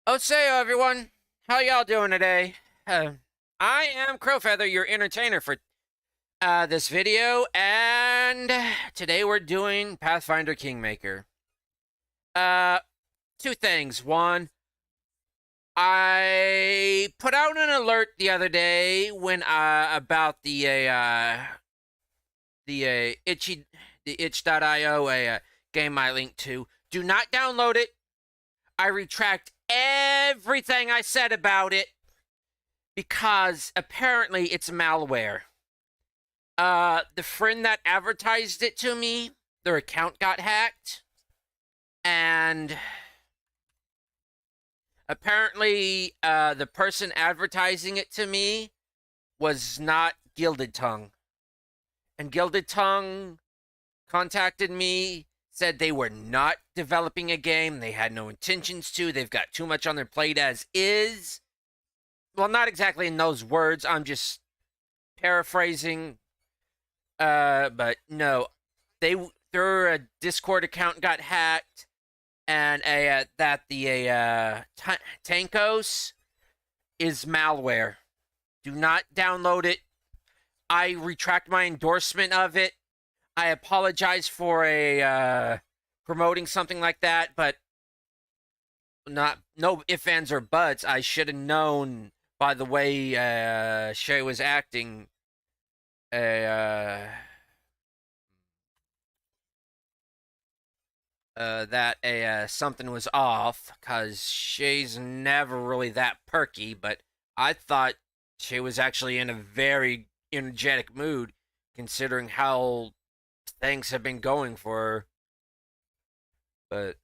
Oh, say everyone, how y'all doing today? I am Crowfeather, your entertainer for this video, and today we're doing Pathfinder Kingmaker. Uh, Two things. One, I put out an alert the other day when about the itch.io game I linked to. Do not download it. I retract everything I said about it because apparently it's malware. The friend that advertised it to me, their account got hacked, and apparently the person advertising it to me was not Gilded Tongue. And Gilded Tongue contacted me, said they were not developing a game, they had no intentions to, they've got too much on their plate as is. Well, not exactly in those words, I'm just paraphrasing. But no, their Discord account got hacked, and Tankos is malware. Do not download it. I retract my endorsement of it. I apologize for promoting something like that, but no ifs, ands, or buts. I should have known by the way Shay was acting. That something was off, because Shay's never really that perky, but I thought Shay was actually in a very energetic mood considering how things have been going for her. But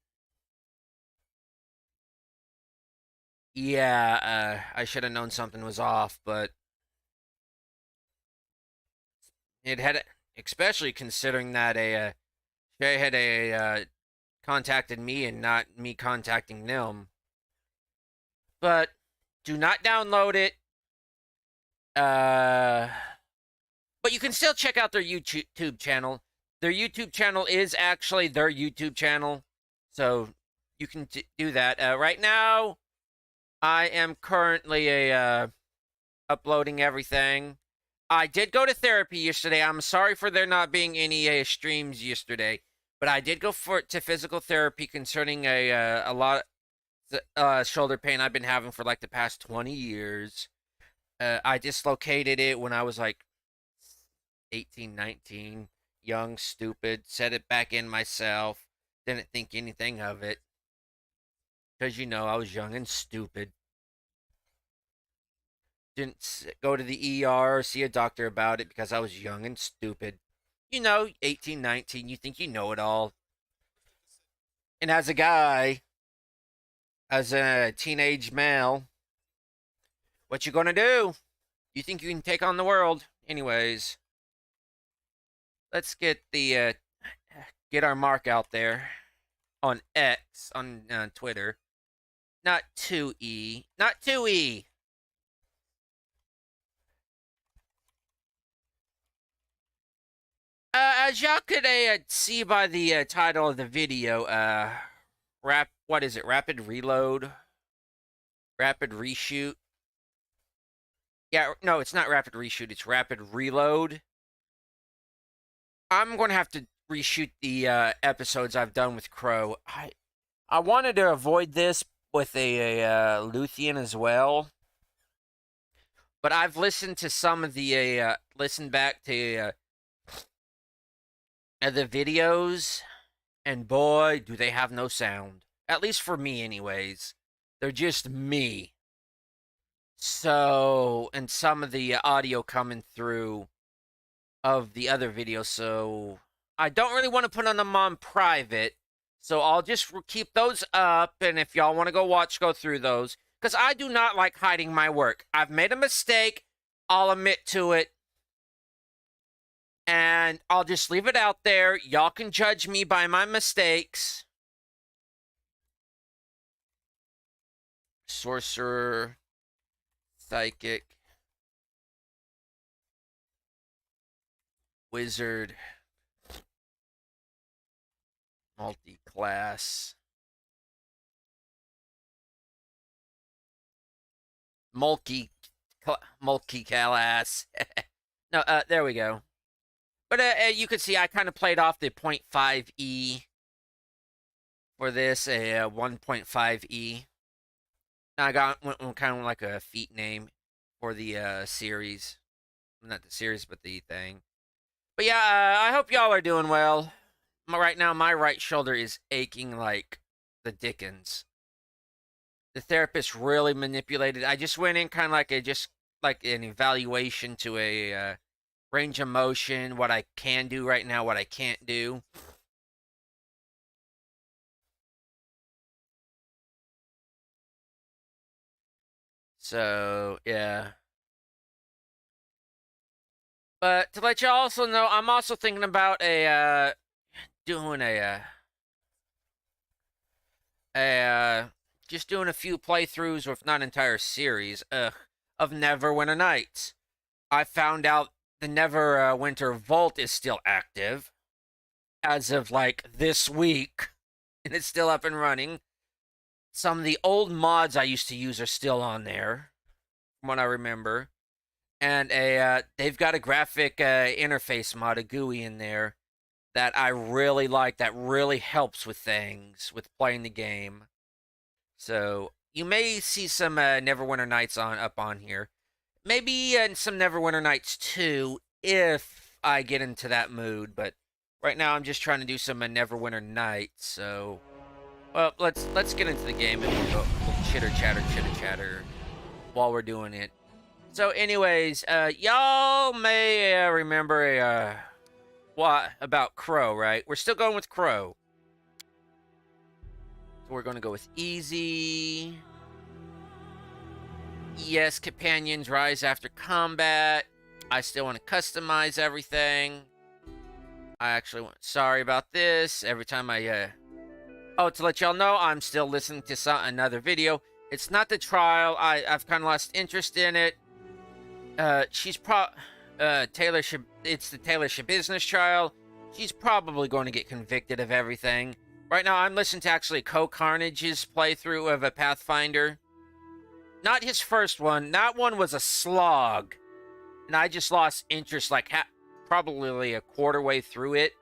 yeah, I should have known something was off, but it had, especially considering that Shay had contacted me and not me contacting them. But do not download it. But you can still check out their YouTube channel. Their YouTube channel is actually their YouTube channel, so you can do that. Right now, I am currently uploading everything. I did go to therapy yesterday. I'm sorry for there not being any streams yesterday, but I did go to physical therapy concerning a lot shoulder pain I've been having for like the past 20 years. I dislocated it when I was like 18, 19, young, stupid, set it back in myself, didn't think anything of it. Because, I was young and stupid. Didn't go to the ER or see a doctor about it because I was young and stupid. 18, 19, you think you know it all. And as a guy, as a teenage male, what you gonna do? You think you can take on the world? Anyways, let's get our mark out there on X, on Twitter. Not 2E. Not 2E. As y'all could see by the title of the video, what is it? Rapid reload? Rapid reshoot? Yeah, no, it's not rapid reshoot, it's rapid reload. I'm going to have to reshoot the episodes I've done with Krow. I wanted to avoid this with a Luthien as well, but I've listened to some of the listened back to the videos, and boy, do they have no sound. At least for me, anyways. They're just me. So, and some of the audio coming through of the other videos, so I don't really want to put them on private, so I'll just keep those up, and if y'all want to go through those, because I do not like hiding my work. I've made a mistake, I'll admit to it, and I'll just leave it out there. Y'all can judge me by my mistakes. Sorcerer, Psychic, Wizard, multi-class, Mulkey Calas. No, there we go. But you can see I kind of played off the 0.5e for this, a 1.5e. I went kind of like a feat name for the series. Not the series, but the thing. But yeah, I hope y'all are doing well. Right now, my right shoulder is aching like the dickens. The therapist really manipulated. I just went in kind of like an evaluation to a range of motion, what I can do right now, what I can't do. So yeah. But to let you also know, I'm also thinking about doing a just doing a few playthroughs, or if not an entire series, of Neverwinter Nights. I found out the Neverwinter Vault is still active as of like this week, and it's still up and running. Some of the old mods I used to use are still on there, from what I remember. And they've got a graphic interface mod, a GUI in there that I really like. That really helps with things with playing the game. So you may see some Neverwinter Nights up on here. Maybe some Neverwinter Nights too, if I get into that mood. But right now I'm just trying to do some Neverwinter Nights. So, well, let's get into the game and we'll chitter chatter while we're doing it. So, anyways, y'all may remember what about Krow, right? We're still going with Krow. So we're going to go with easy. Yes, companions rise after combat. I still want to customize everything. I actually sorry about this. Every time oh, to let y'all know, I'm still listening to another video. It's not the trial. I've kind of lost interest in it. It's the Taylor business trial. She's probably going to get convicted of everything. Right now, I'm listening to actually Carnage's playthrough of a Pathfinder. Not his first one. That one was a slog. And I just lost interest like probably a quarter way through it.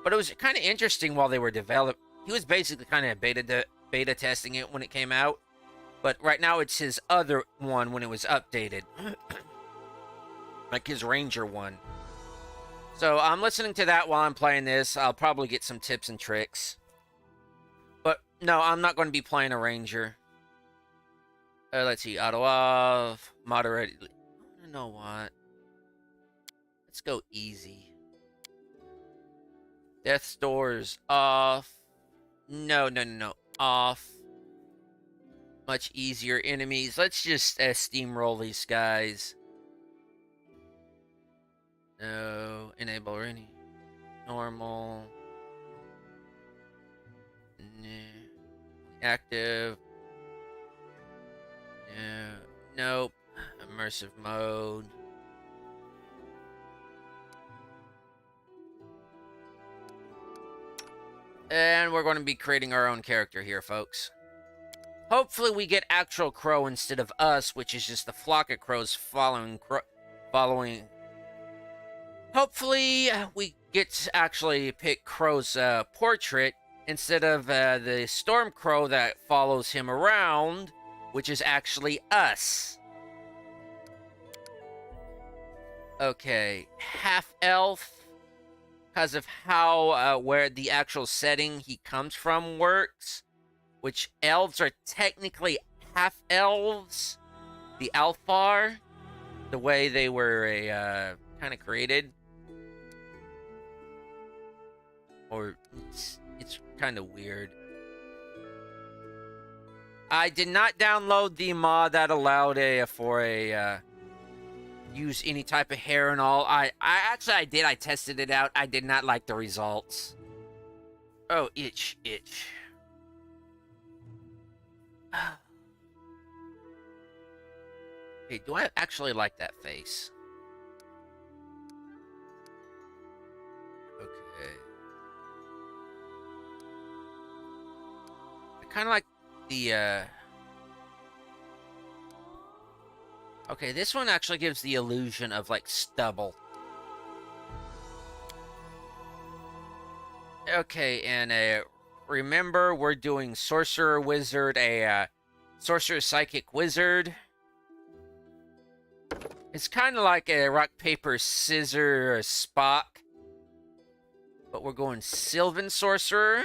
But it was kind of interesting while they were developing. He was basically kind of beta testing it when it came out. But right now it's his other one when it was updated. Like his Ranger one. So I'm listening to that while I'm playing this. I'll probably get some tips and tricks. But no, I'm not going to be playing a Ranger. Let's see. Auto off. Moderate. You know what? Let's go easy. Death's Doors off. No. Off. Much easier enemies. Let's just steamroll these guys. No. Enable any. Normal. Active. No. Nope. Immersive mode. And we're going to be creating our own character here, folks. Hopefully we get actual Krow instead of us, which is just the flock of crows following. Hopefully we get to actually pick Krow's portrait instead of the storm crow that follows him around, which is actually us. Okay, half elf. Because of how where the actual setting he comes from works, which elves are technically half elves, the Alfar, the way they were kind of created, or it's kind of weird. I did not download the mod that allowed use any type of hair and all. I did. I tested it out. I did not like the results. Oh, itch. Hey, do I actually like that face? Okay. I kind of like the Okay, this one actually gives the illusion of, like, stubble. Okay, and remember, we're doing Sorcerer Wizard, Sorcerer Psychic Wizard. It's kind of like a rock, paper, scissors Spock. But we're going Sylvan Sorcerer.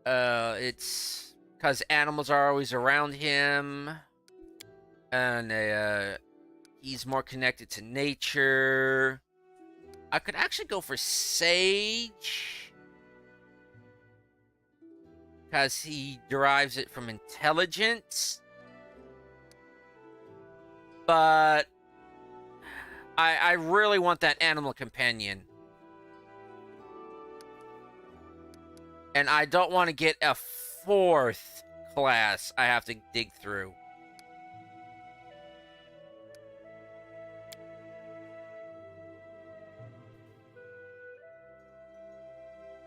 It's because animals are always around him. And he's more connected to nature. I could actually go for Sage. Because he derives it from intelligence. But I really want that animal companion. And I don't want to get a 4th class I have to dig through.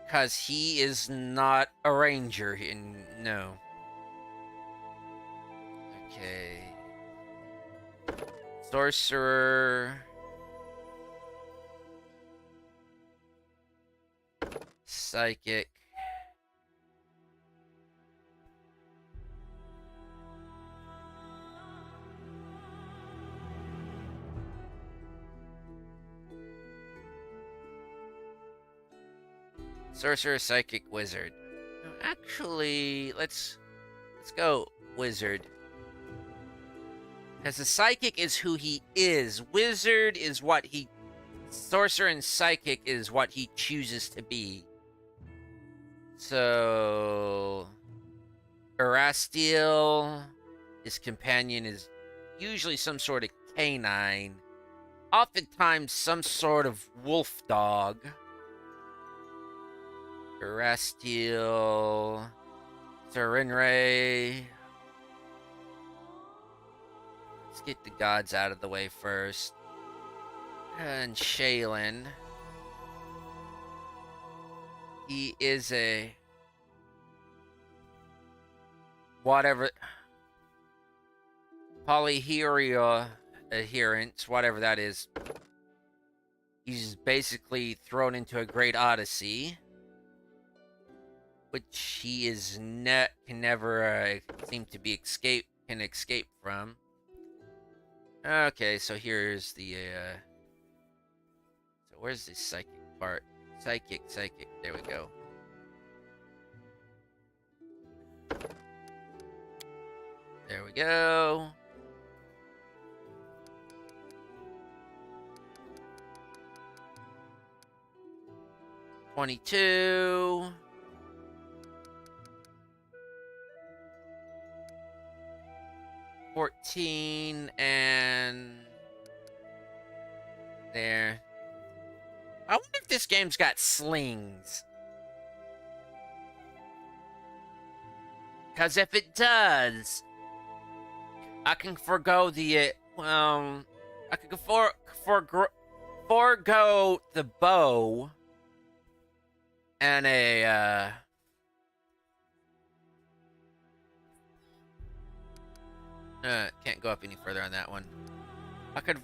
Because he is not a ranger. No. Okay. Sorcerer. Psychic. Sorcerer, Psychic, Wizard. Actually, let's go Wizard. Because the Psychic is who he is. Wizard is what he... Sorcerer and Psychic is what he chooses to be. So... Erastiel. His companion is usually some sort of canine. Oftentimes some sort of wolf dog. Erastiel, Serenray. Let's get the gods out of the way first. And Shaylin. He is a... whatever... Polyheria adherence, whatever that is. He's basically thrown into a great odyssey. Which he is can never seem to be escape from. Okay, so here's the so where's the psychic part? Psychic, there we go. There we go. $22. 14 and there. I wonder if this game's got slings. Because if it does, I can forego the I could forego the bow and a can't go up any further on that one. I could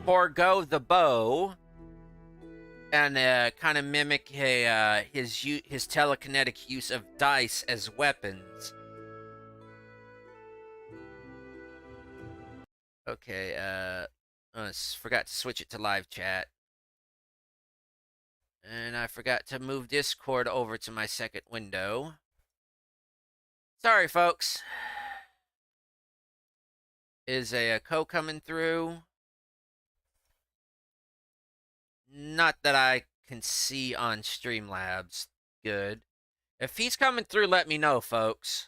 forego the bow and kind of mimic his telekinetic use of dice as weapons. Okay, I forgot to switch it to live chat. And I forgot to move Discord over to my second window. Sorry, folks. Is a co coming through? Not that I can see on Streamlabs. Good. If he's coming through, let me know, folks.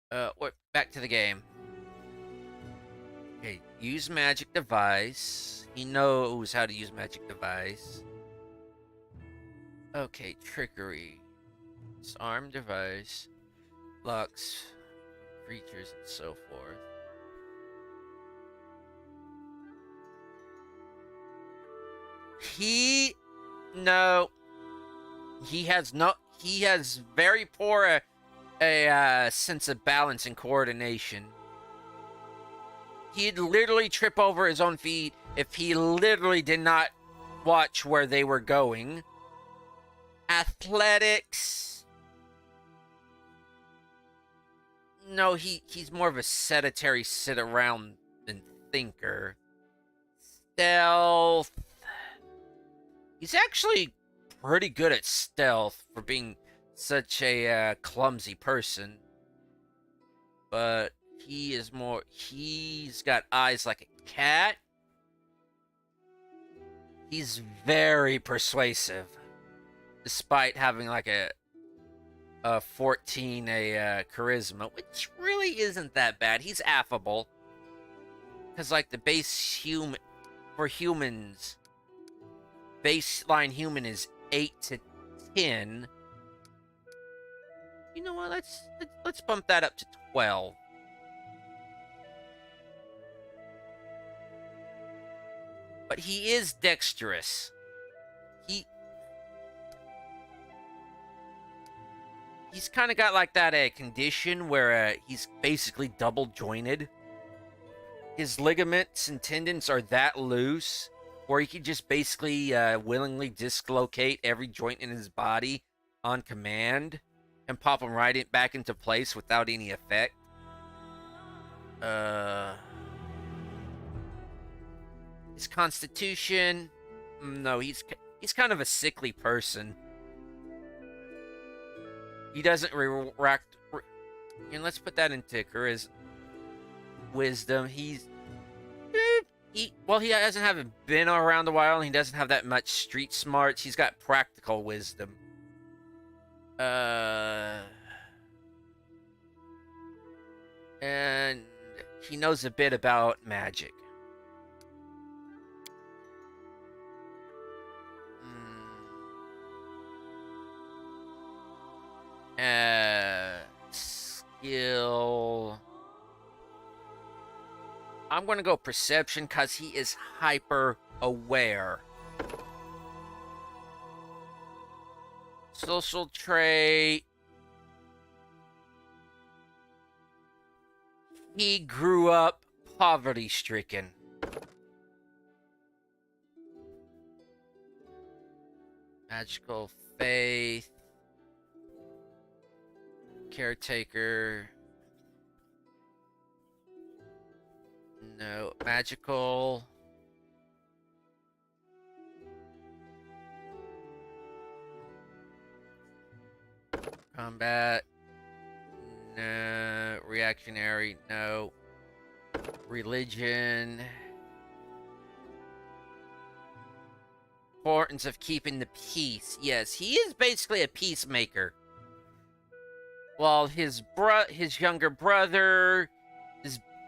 Back to the game. Okay, use magic device. He knows how to use magic device. Okay, trickery. Disarm device. Blocks creatures and so forth. He has very poor a sense of balance and coordination. He'd literally trip over his own feet if he literally did not watch where they were going. Athletics. No, he's more of a sedentary sit around than thinker. Stealth. He's actually pretty good at stealth for being such a clumsy person. But he's got eyes like a cat. He's very persuasive, despite having like a 14 charisma, which really isn't that bad. He's affable. Because like the baseline human is 8 to 10. You know what? Let's bump that up to 12. But he is dexterous. He's kind of got like that condition where he's basically double jointed. His ligaments and tendons are that loose where he can just basically willingly dislocate every joint in his body on command and pop them back into place without any effect. His constitution, no, he's kind of a sickly person. He doesn't react. And let's put that into his wisdom. He hasn't been around a while, and he doesn't have that much street smarts. He's got practical wisdom. And he knows a bit about magic. Skill. I'm going to go perception because he is hyper aware. Social trait. He grew up poverty stricken. Magical faith. Caretaker. No. Magical. Combat. No. Reactionary. No. Religion. Importance of keeping the peace. Yes, he is basically a peacemaker. While his younger brother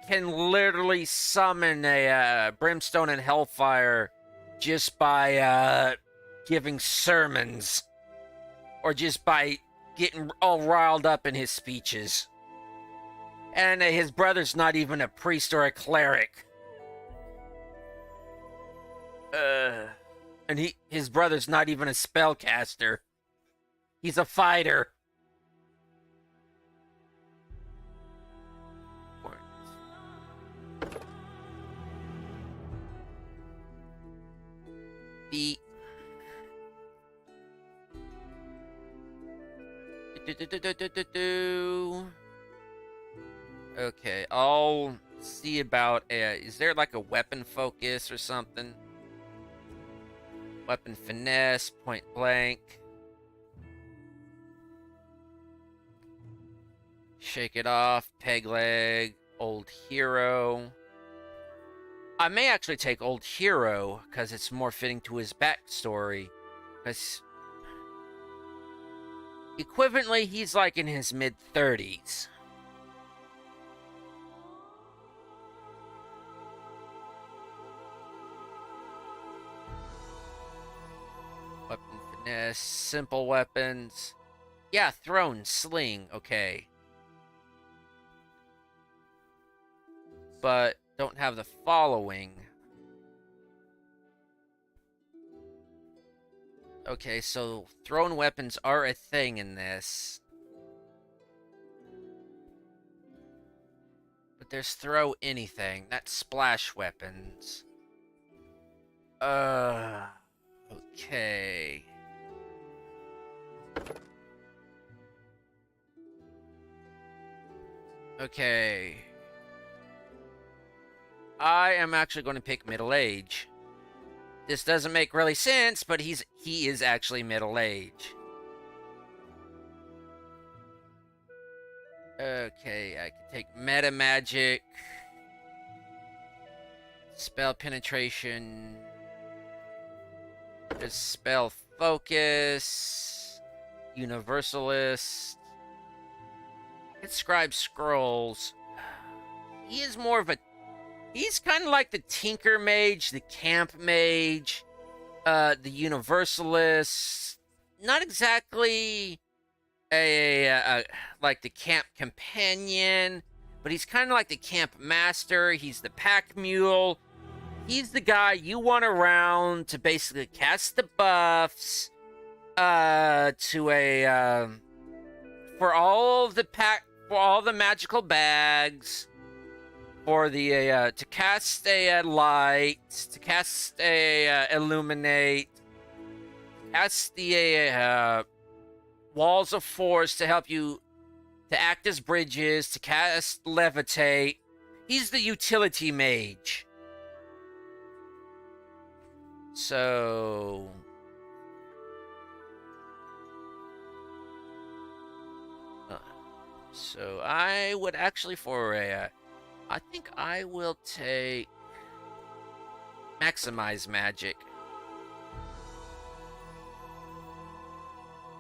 can literally summon a brimstone and hellfire just by giving sermons, or just by getting all riled up in his speeches. And his brother's not even a priest or a cleric. And his brother's not even a spellcaster. He's a fighter. Okay, I'll see about is there like a weapon focus or something? Weapon finesse, point blank. Shake it off, peg leg, old hero. I may actually take old hero because it's more fitting to his backstory. Because equivalently, he's like in his mid-30s. Weapon finesse, simple weapons. Yeah, throne, sling, okay. But don't have the following. Okay, so thrown weapons are a thing in this. there's throw anything. That's splash weapons. Okay. Okay. I am actually going to pick middle age. This doesn't make really sense, but he is actually middle age. Okay, I can take meta magic, spell penetration, just spell focus, universalist, inscribe scrolls. He is more of a, he's kind of like the tinker mage, the camp mage, the universalist. Not exactly like the camp companion, but he's kind of like the camp master. He's the pack mule. He's the guy you want around to basically cast the buffs to a for all the magical bags, for the to cast a light, to cast a illuminate, cast the walls of force to help you to act as bridges, to cast levitate. He's the utility mage. So I would actually I think I will take maximize magic.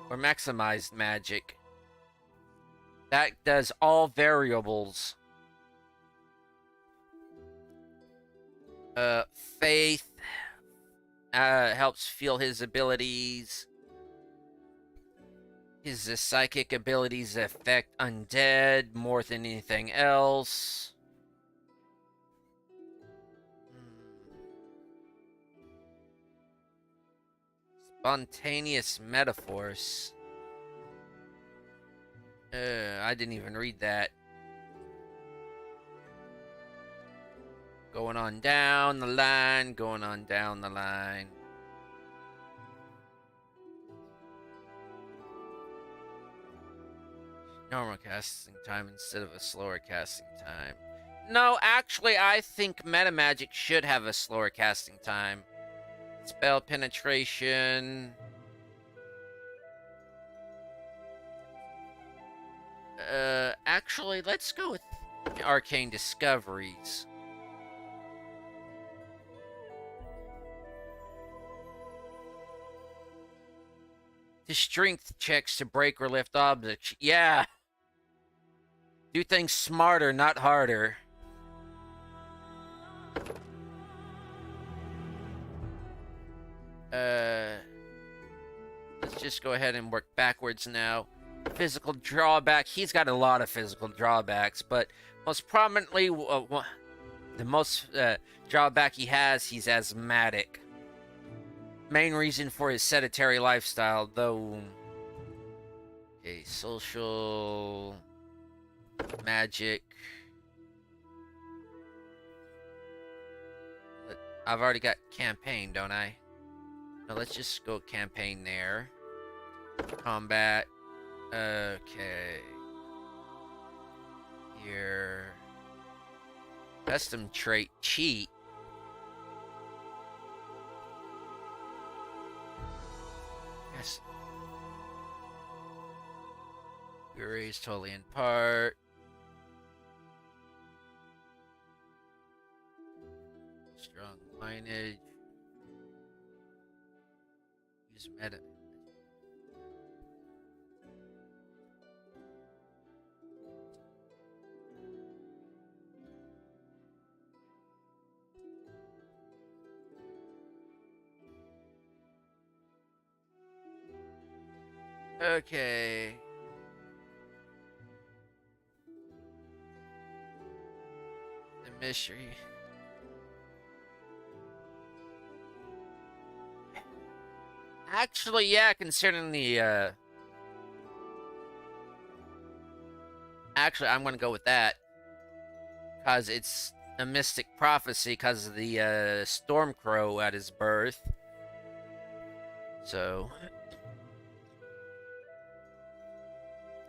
Or maximized magic. That does all variables. Faith helps feel his abilities. His psychic abilities affect undead more than anything else. Spontaneous metaphors. I didn't even read that. Going on down the line, going on down the line. Normal casting time instead of a slower casting time. No, actually, I think metamagic should have a slower casting time. Spell penetration. Actually, let's go with arcane discoveries. To strength checks to break or lift objects. Yeah. Do things smarter, not harder. Let's just go ahead and work backwards now. Physical drawback. He's got a lot of physical drawbacks, but most prominently, the most drawback he has, he's asthmatic. Main reason for his sedentary lifestyle, though. Okay, social, magic. I've already got campaign, don't I? No, let's just go campaign there. Combat. Okay. Here. Custom trait cheat. Yes. Fury is totally in part. Strong lineage. Use meta. Okay. The mystery. Actually, yeah, considering the, Actually, I'm gonna go with that. because it's a mystic prophecy because of the storm crow at his birth. So,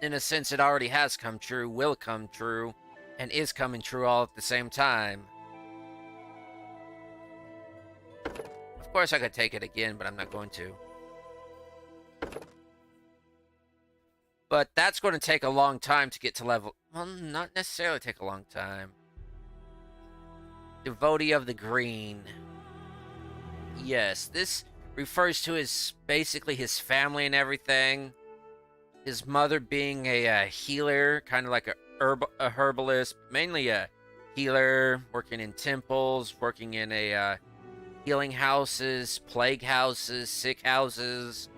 in a sense, it already has come true, will come true, and is coming true all at the same time. Of course, I could take it again, but I'm not going to. But that's going to take a long time to get to level... Well, not necessarily take a long time. Devotee of the Green. Yes, this refers to basically his family and everything. His mother being a healer, kind of like a herbalist, mainly a healer, working in temples, working in healing houses, plague houses, sick houses.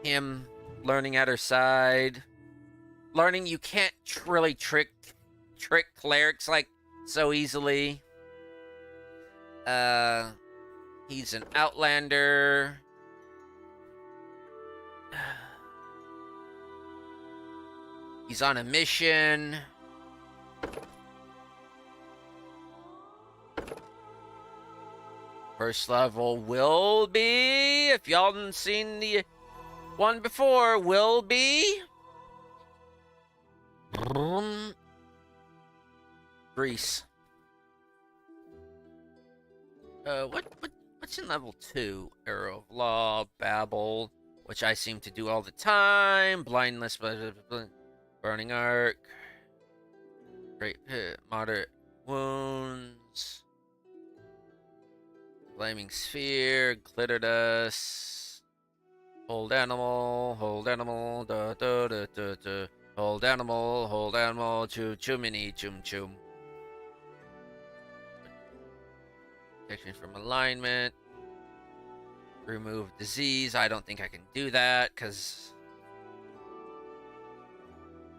Him learning at her side, learning you can't really trick clerics like so easily. He's an outlander. He's on a mission. First level will be, if y'all haven't seen the one before, will be Greece. What's in level 2? Arrow of Law, Babel, which I seem to do all the time. Blindness, Burning Arc, Great Pit, Moderate Wounds, Flaming Sphere, Glitter Dust, Hold Animal, da da da da da. Hold Animal, choo mini, chum. Protection from alignment. Remove disease. I don't think I can do that, because...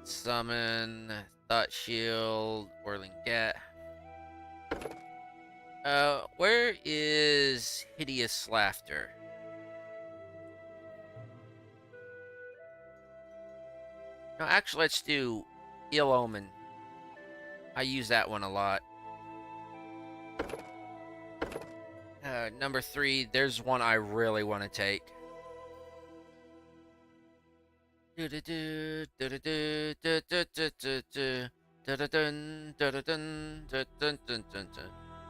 Summon, Thought Shield, Whirling Gat. Where is Hideous Laughter? No, actually, let's do Ill Omen. I use that one a lot. Number 3, there's one I really want to take.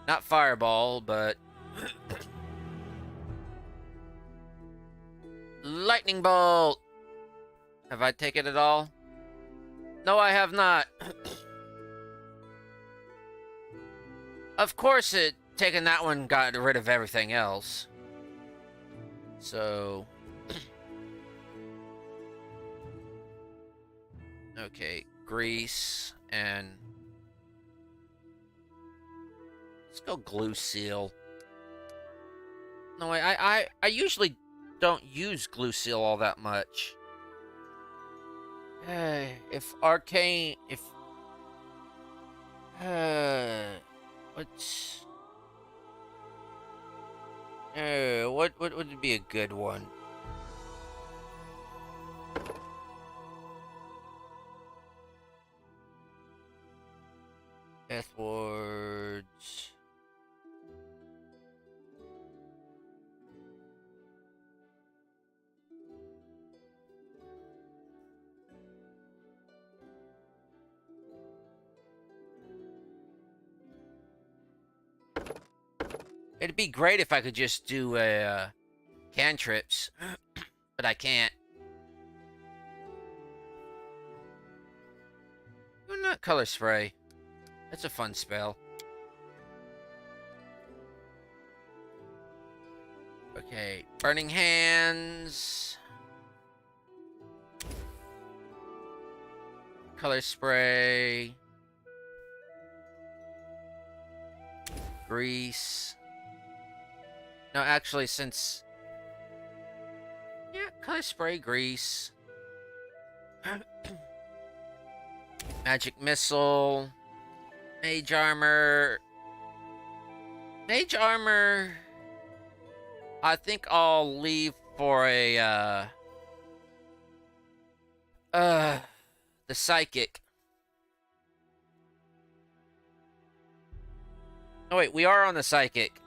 Not Fireball, but Lightning Bolt. Have I taken it all? No, I have not. Of course, taking that one got rid of everything else. So... Okay, Grease, and... Let's go Glue Seal. No, I usually don't use Glue Seal all that much. If Arcane... If... What's... what would be a good one? Deathwards. It'd be great if I could just do cantrips, but I can't. You're not Color Spray. That's a fun spell. Okay, Burning Hands. Color Spray. Grease. No, actually, since... Yeah, Color Spray, Grease. Magic Missile. Mage Armor. Mage Armor... I think I'll leave for a, the Psychic. Oh wait, we are on the psychic.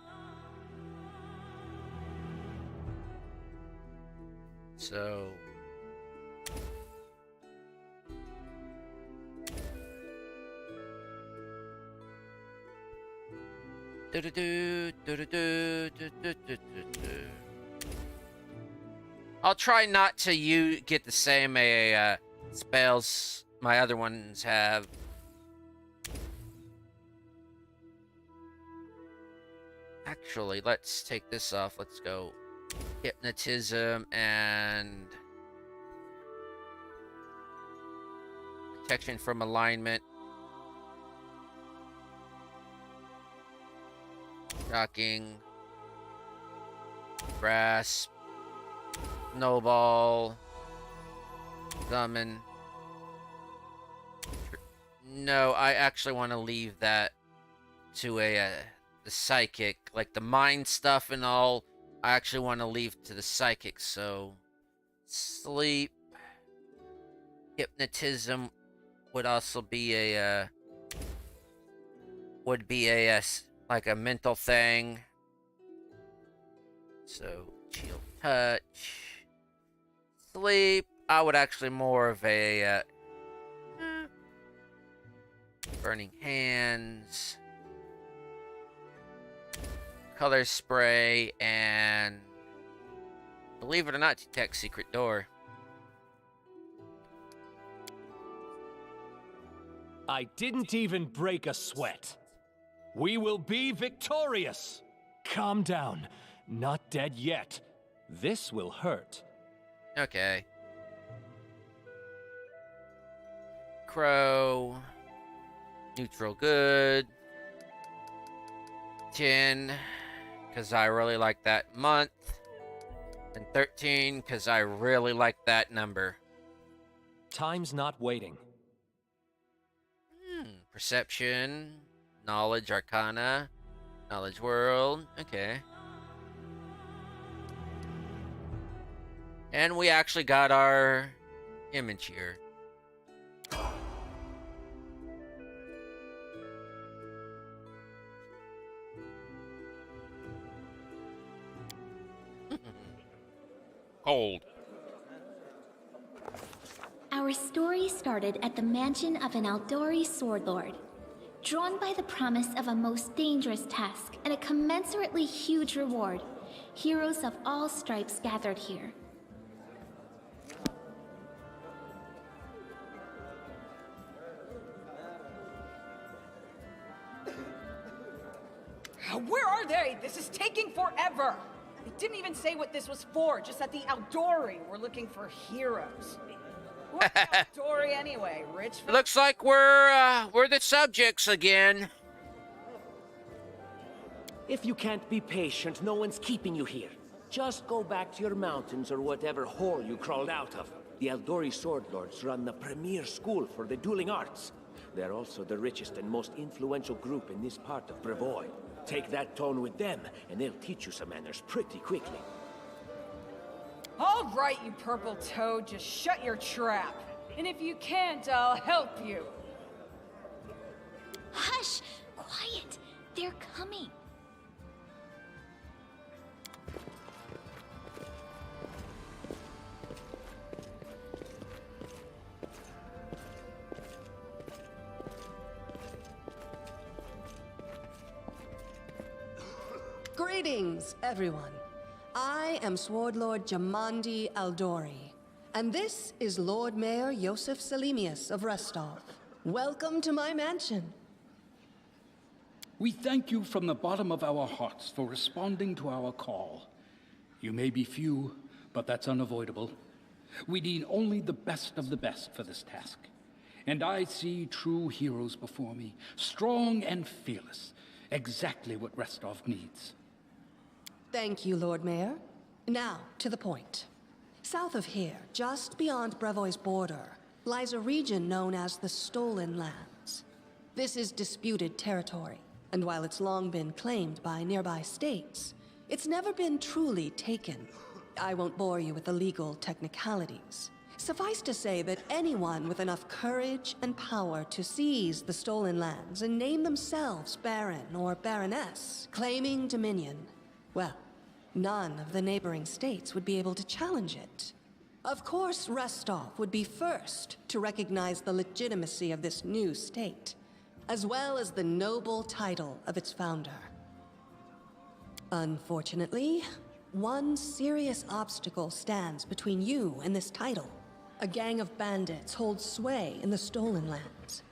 So I'll try not to get the same spells my other ones have. Actually, let's take this off. Let's go hypnotism and protection from alignment. Shocking. Grasp. Snowball. Summon. No, I actually want to leave that to the psychic. Like the mind stuff and all, I actually want to leave to the psychic. So, sleep. Hypnotism would also be like a mental thing. So, chill touch. Sleep. I would actually more of a burning hands. Color spray and believe it or not, detect secret door. I didn't even break a sweat. We will be victorious. Calm down. Not dead yet. This will hurt. Okay. Krow. Neutral good. 10, because I really like that month. And 13, because I really like that number. Time's not waiting. Perception, knowledge, arcana, knowledge world. Okay. And we actually got our image here. Cold. Our story started at the mansion of an Aldori sword lord. Drawn by the promise of a most dangerous task and a commensurately huge reward, heroes of all stripes gathered here. Where are they? This is taking forever! They didn't even say what this was for, just that the Aldori were looking for heroes. What's Aldori anyway? Rich? Looks like we're the subjects again. If you can't be patient, no one's keeping you here. Just go back to your mountains or whatever hole you crawled out of. The Aldori Sword Lords run the premier school for the dueling arts. They're also the richest and most influential group in this part of Brevoy. Take that tone with them, and they'll teach you some manners pretty quickly. All right, you purple toad, just shut your trap. And if you can't, I'll help you. Hush! Quiet! They're coming. Greetings, everyone. I am Sword Lord Jamandi Aldori, and this is Lord Mayor Yosef Selimius of Restov. Welcome to my mansion. We thank you from the bottom of our hearts for responding to our call. You may be few, but that's unavoidable. We need only the best of the best for this task. And I see true heroes before me, strong and fearless, exactly what Restov needs. Thank you, Lord Mayor. Now, to the point. South of here, just beyond Brevoy's border, lies a region known as the Stolen Lands. This is disputed territory, and while it's long been claimed by nearby states, it's never been truly taken. I won't bore you with the legal technicalities. Suffice to say that anyone with enough courage and power to seize the stolen lands and name themselves Baron or Baroness, claiming dominion, well, none of the neighboring states would be able to challenge it. Of course, Restov would be first to recognize the legitimacy of this new state, as well as the noble title of its founder. Unfortunately, one serious obstacle stands between you and this title. A gang of bandits holds sway in the stolen lands.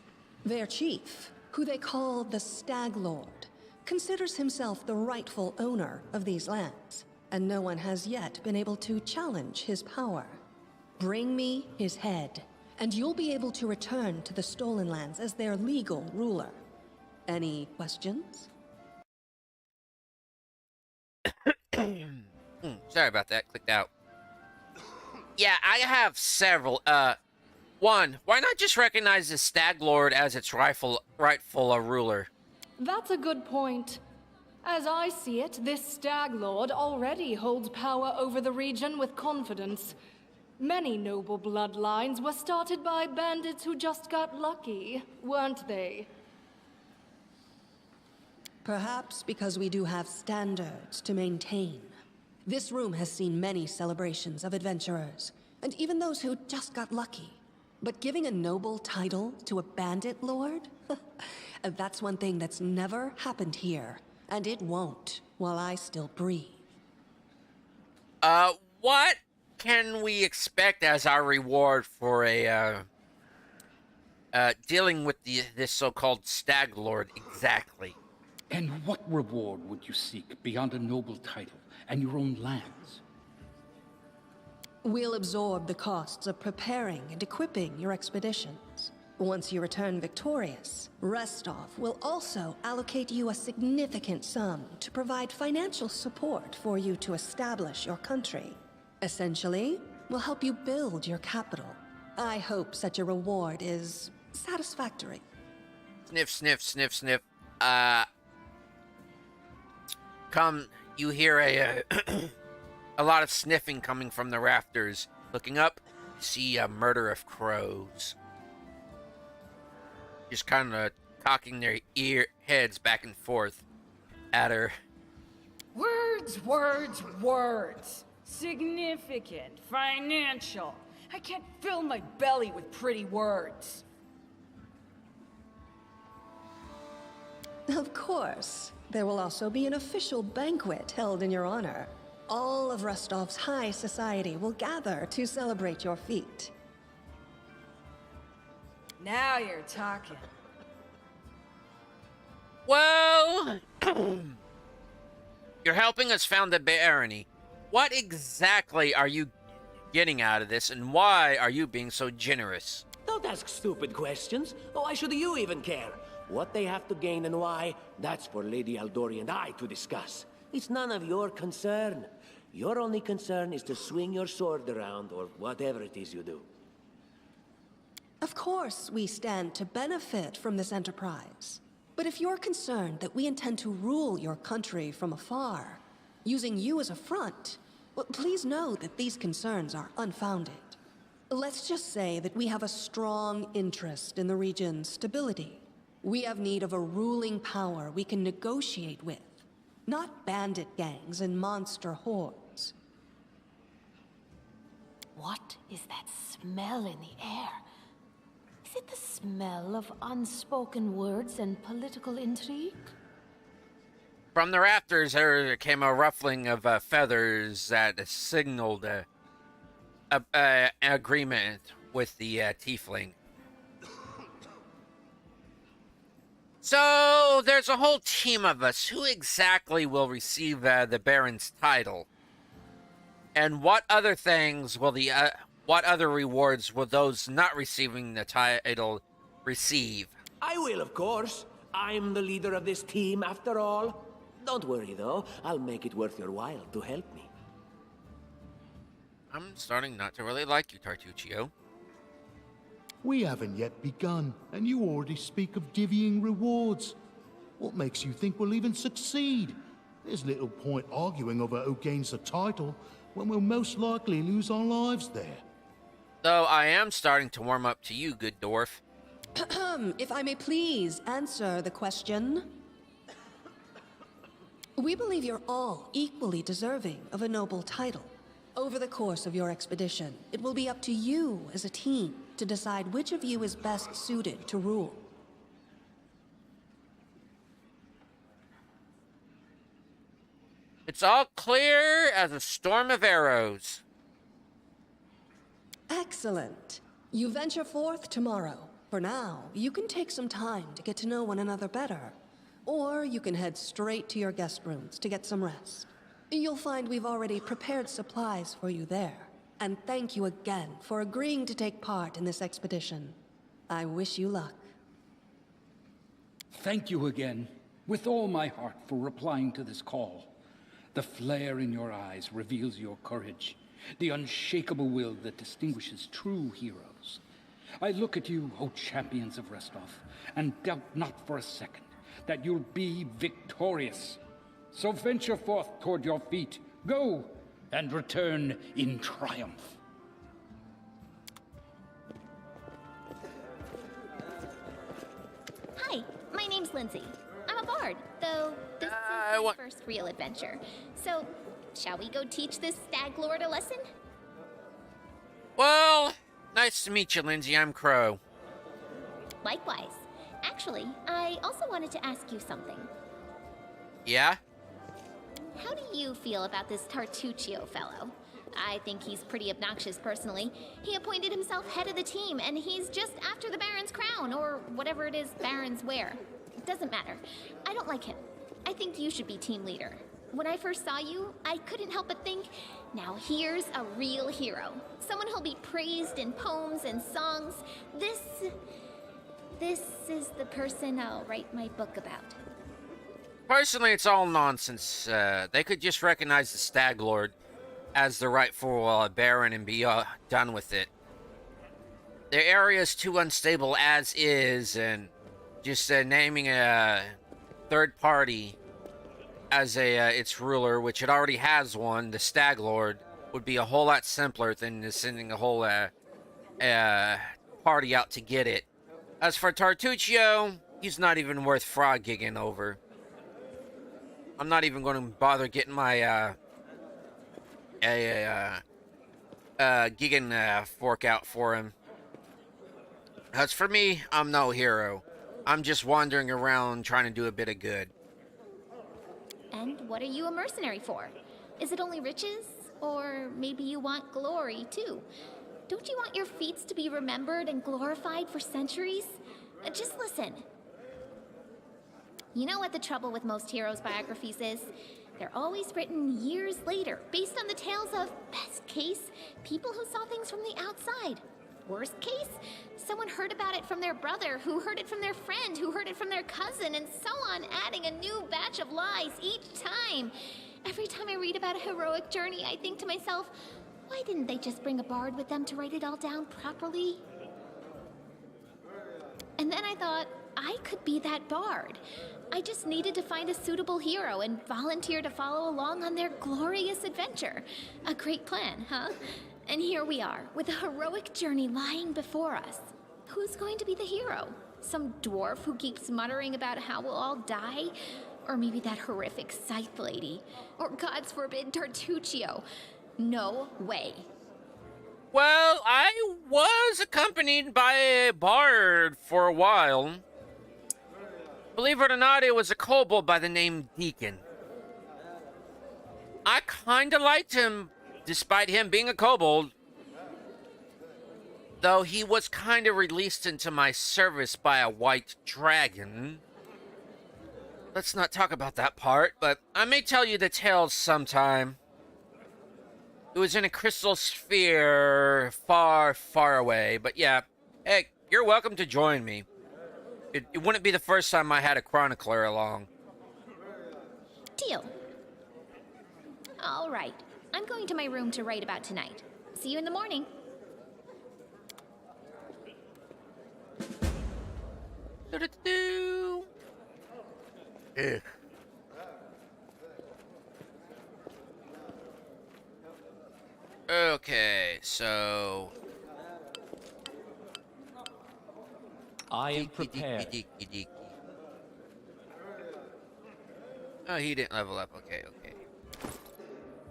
Their chief, who they call the Stag Lord, considers himself the rightful owner of these lands, and no one has yet been able to challenge his power. Bring me his head, and you'll be able to return to the stolen lands as their legal ruler. Any questions? Sorry about that. Clicked out. Yeah, I have several. One, why not just recognize the Stag Lord as its rightful ruler? That's a good point. As I see it, this Stag Lord already holds power over the region with confidence. Many noble bloodlines were started by bandits who just got lucky, weren't they? Perhaps because we do have standards to maintain. This room has seen many celebrations of adventurers, and even those who just got lucky. But giving a noble title to a bandit lord? That's one thing that's never happened here, and it won't while I still breathe. What can we expect as our reward for dealing with this so-called Stag Lord exactly? And what reward would you seek beyond a noble title and your own lands? We'll absorb the costs of preparing and equipping your expeditions. Once you return victorious, Restov will also allocate you a significant sum to provide financial support for you to establish your country. Essentially, we'll help you build your capital. I hope such a reward is satisfactory. Sniff, sniff, sniff, sniff. You hear a lot of sniffing coming from the rafters. Looking up, you see a murder of crows. Just kind of cocking their heads back and forth at her. Words, words, words. Significant, financial. I can't fill my belly with pretty words. Of course. There will also be an official banquet held in your honor. All of Rostov's high society will gather to celebrate your feat. Now you're talking. Well, you're helping us found the barony. What exactly are you getting out of this, and why are you being so generous? Don't ask stupid questions. Why should you even care? What they have to gain and why, that's for Lady Aldori and I to discuss. It's none of your concern. Your only concern is to swing your sword around, or whatever it is you do. Of course, we stand to benefit from this enterprise. But if you're concerned that we intend to rule your country from afar, using you as a front, well, please know that these concerns are unfounded. Let's just say that we have a strong interest in the region's stability. We have need of a ruling power we can negotiate with, not bandit gangs and monster hordes. What is that smell in the air? Is it the smell of unspoken words and political intrigue? From the rafters, there came a ruffling of feathers that signaled an agreement with the tiefling. So, there's a whole team of us. Who exactly will receive the Baron's title? And what other things will what other rewards will those not receiving the title receive? I will, of course. I'm the leader of this team, after all. Don't worry, though. I'll make it worth your while to help me. I'm starting not to really like you, Tartuccio. We haven't yet begun, and you already speak of divvying rewards. What makes you think we'll even succeed? There's little point arguing over who gains the title, when we'll most likely lose our lives there. Though I am starting to warm up to you, good dwarf. If I may please answer the question. We believe you're all equally deserving of a noble title. Over the course of your expedition, it will be up to you as a team to decide which of you is best suited to rule. It's all clear as a storm of arrows. Excellent. You venture forth tomorrow. For now, you can take some time to get to know one another better. Or you can head straight to your guest rooms to get some rest. You'll find we've already prepared supplies for you there. And thank you again for agreeing to take part in this expedition. I wish you luck. Thank you again, with all my heart, for replying to this call. The flare in your eyes reveals your courage, the unshakable will that distinguishes true heroes. I look at you, O champions of Restov, and doubt not for a second that you'll be victorious. So venture forth toward your feet, go, and return in triumph. Hi, my name's Lindsay. I'm a bard, though this is my first real adventure. So, shall we go teach this stag lord a lesson? Well, nice to meet you, Lindsay. I'm Krow. Likewise. Actually, I also wanted to ask you something. Yeah? How do you feel about this Tartuccio fellow? I think he's pretty obnoxious, personally. He appointed himself head of the team, and he's just after the Baron's crown, or whatever it is Barons wear. It doesn't matter. I don't like him. I think you should be team leader. When I first saw you, I couldn't help but think, now here's a real hero. Someone who'll be praised in poems and songs. This is the person I'll write my book about. Personally, it's all nonsense. They could just recognize the Stag Lord as the rightful Baron and be done with it. Their area is too unstable as is, and just naming a third party as its ruler, which it already has one, the Stag Lord, would be a whole lot simpler than just sending a whole party out to get it. As for Tartuccio, he's not even worth frog gigging over. I'm not even going to bother getting my gigging fork out for him. As for me, I'm no hero. I'm just wandering around trying to do a bit of good. And what are you a mercenary for? Is it only riches? Or maybe you want glory, too? Don't you want your feats to be remembered and glorified for centuries? Just listen. You know what the trouble with most heroes' biographies is? They're always written years later, based on the tales of, best case, people who saw things from the outside. Worst case, someone heard about it from their brother, who heard it from their friend, who heard it from their cousin, and so on, adding a new batch of lies each time. Every time I read about a heroic journey, I think to myself, why didn't they just bring a bard with them to write it all down properly? And then I thought, I could be that bard. I just needed to find a suitable hero and volunteer to follow along on their glorious adventure. A great plan, huh? And here we are, with a heroic journey lying before us. Who's going to be the hero? Some dwarf who keeps muttering about how we'll all die? Or maybe that horrific scythe lady? Or, God's forbid, Tartuccio? No way. Well, I was accompanied by a bard for a while. Believe it or not, it was a kobold by the name Deacon. I kinda liked him, despite him being a kobold. Though he was kinda released into my service by a white dragon. Let's not talk about that part, but I may tell you the tale sometime. It was in a crystal sphere far, far away, but yeah, hey, you're welcome to join me. It wouldn't be the first time I had a chronicler along. Deal. All right. I'm going to my room to write about tonight. See you in the morning. Do-do-do-do. Ugh. Okay, so I am Deaky, prepared. deaky. Oh, he didn't level up. Okay.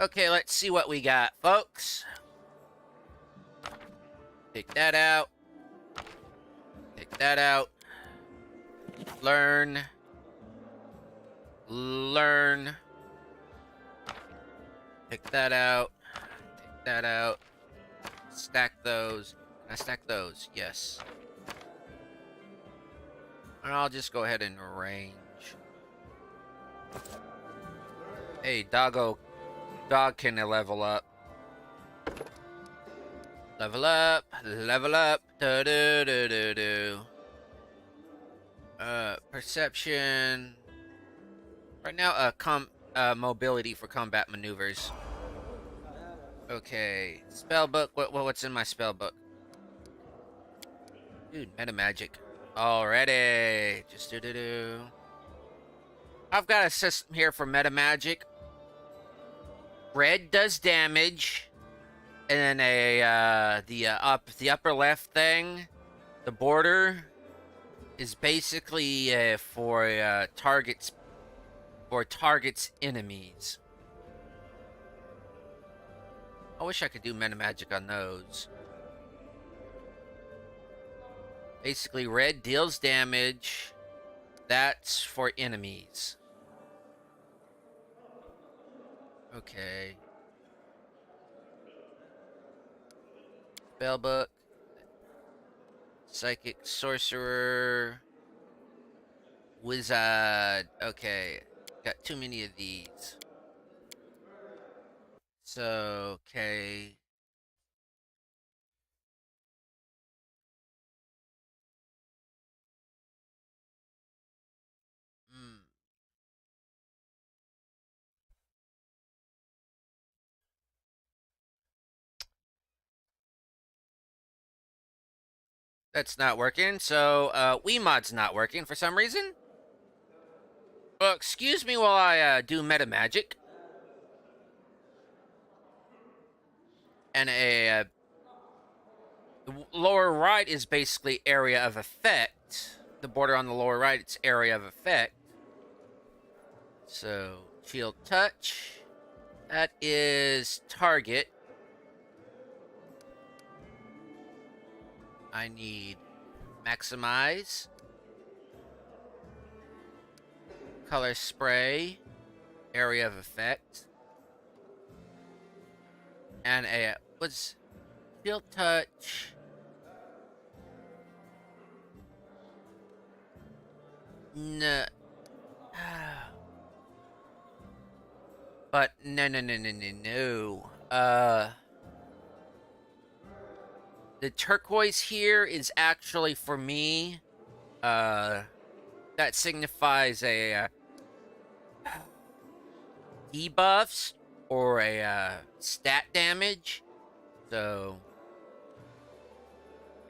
Okay, let's see what we got, folks. Take that out. Take that out. Learn. Take that out. Take that out. Stack those. Can I stack those? Yes. And I'll just go ahead and arrange. Hey, dog can level up. Level up. Do. Perception. Right now, mobility for combat maneuvers. Okay, spellbook. What's in my spellbook? Dude, meta magic. Already. Just do. I've got a system here for meta magic. Red does damage, and then the upper left thing, the border, is basically for targets enemies. I wish I could do meta magic on those. Basically, red deals damage. That's for enemies. Okay. Spellbook. Psychic Sorcerer. Wizard. Okay. Got too many of these. So, okay. That's not working. So, Wiimod's not working for some reason. Well, excuse me while I do meta magic. And the lower right is basically area of effect. The border on the lower right, it's area of effect. So, shield touch. That is target. I need maximize. Color spray. Area of effect. And what's shield touch? No. But no. The turquoise here is actually for me. That signifies a debuffs or a stat damage. So,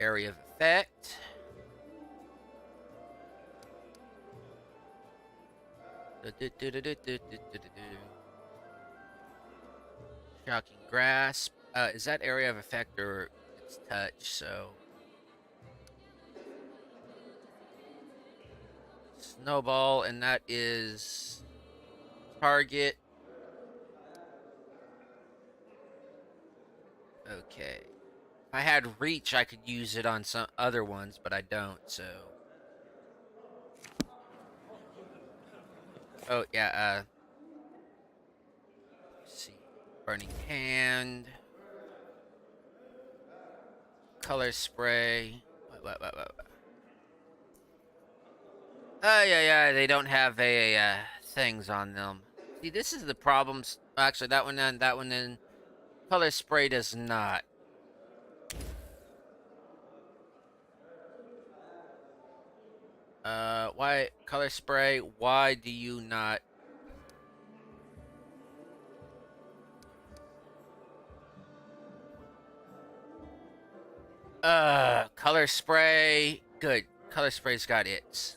area of effect. Shocking grasp. Is that area of effect or it's touch? So, snowball, and that is target. Okay. If I had reach, I could use it on some other ones, but I don't, so. Oh, yeah, let's see. Burning Hand. Color spray. What? Oh, yeah, they don't have things on them. See, this is the problems. Actually, that one then. Color spray does not. Why color spray? Why do you not? Color spray. Good. Color spray's got it.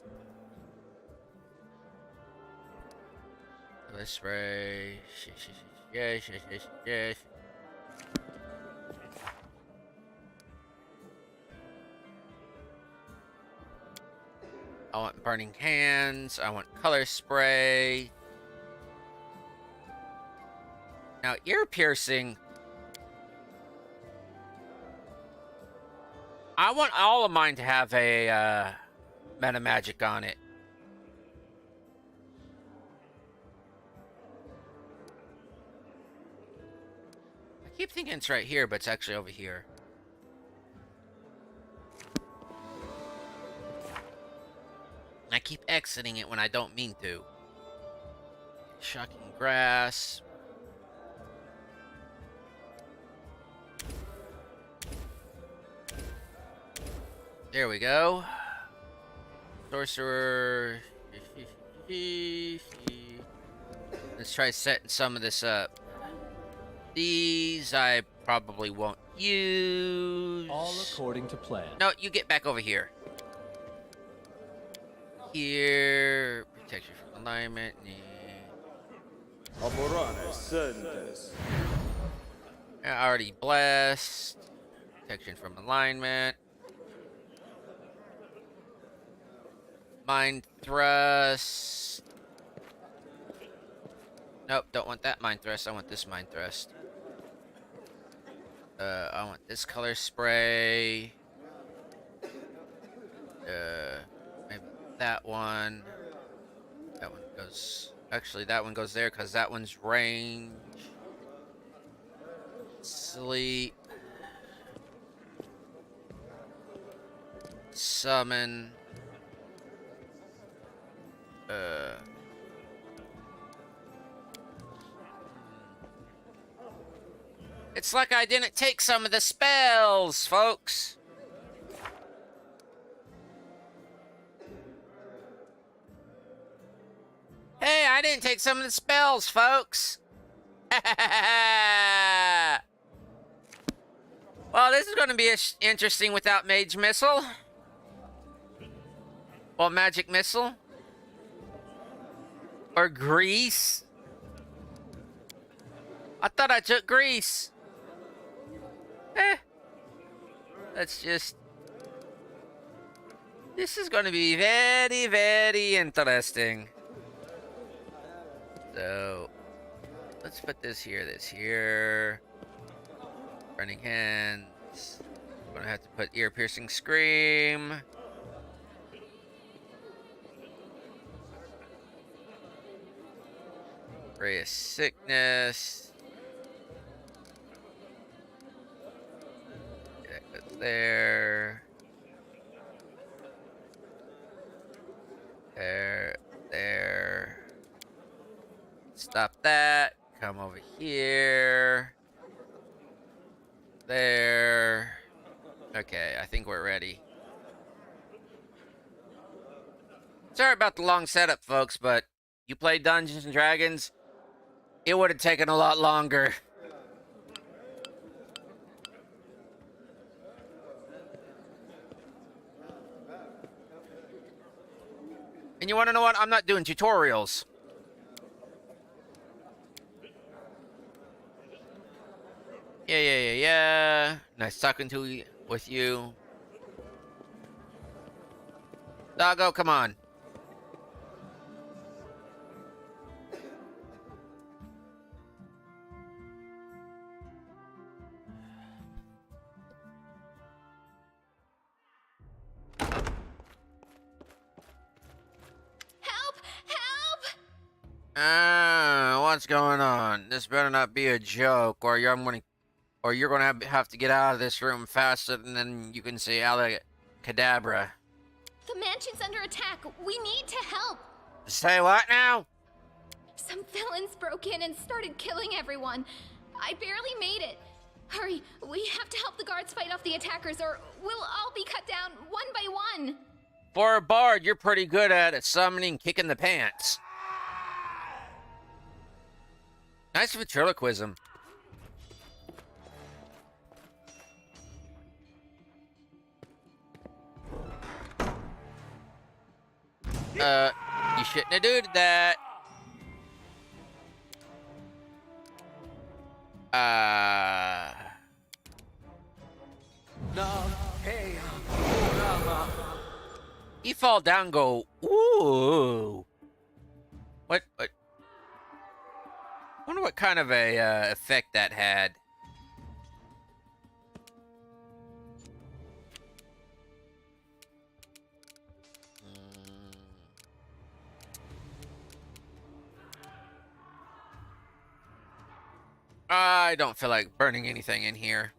Color spray. Yes. Burning hands. I want color spray. Now, ear piercing. I want all of mine to have a meta magic on it. I keep thinking it's right here, but it's actually over here. I keep exiting it when I don't mean to. Shocking grass. There we go. Sorcerer. Let's try setting some of this up. These I probably won't use. All according to plan. No, you get back over here. Here. Protection from alignment. Already blessed. Protection from alignment. Mind thrust. Nope, don't want that mind thrust. I want this mind thrust. I want this color spray. Maybe that one. That one goes. Actually, that one goes there because that one's range. Sleep. Summon. It's like I didn't take some of the spells, folks. Hey, I didn't take some of the spells, folks. Well, this is going to be interesting without Mage Missile. Or Magic Missile. Or Grease. I thought I took Grease. Let's just... This is going to be very, very interesting. So, let's put this here. Burning hands. I'm going to have to put ear-piercing scream. Ray of sickness. That goes there. There. Stop that. Come over here. There. Okay, I think we're ready. Sorry about the long setup, folks, but you play Dungeons and Dragons, it would have taken a lot longer. And you want to know what? I'm not doing tutorials. Yeah. Nice talking with you. Doggo, come on. What's going on? This better not be a joke, or you're gonna have to get out of this room faster than then you can say Cadabra. The mansion's under attack. We need to help. Say what now? Some villains broke in and started killing everyone. I barely made it. Hurry, we have to help the guards fight off the attackers, or we'll all be cut down one by one. For a bard, you're pretty good at summoning, kicking the pants. Nice ventriloquism. You shouldn't have done that. You fall down, go, ooh. Ooh. What? I wonder what kind of a effect that had. I don't feel like burning anything in here.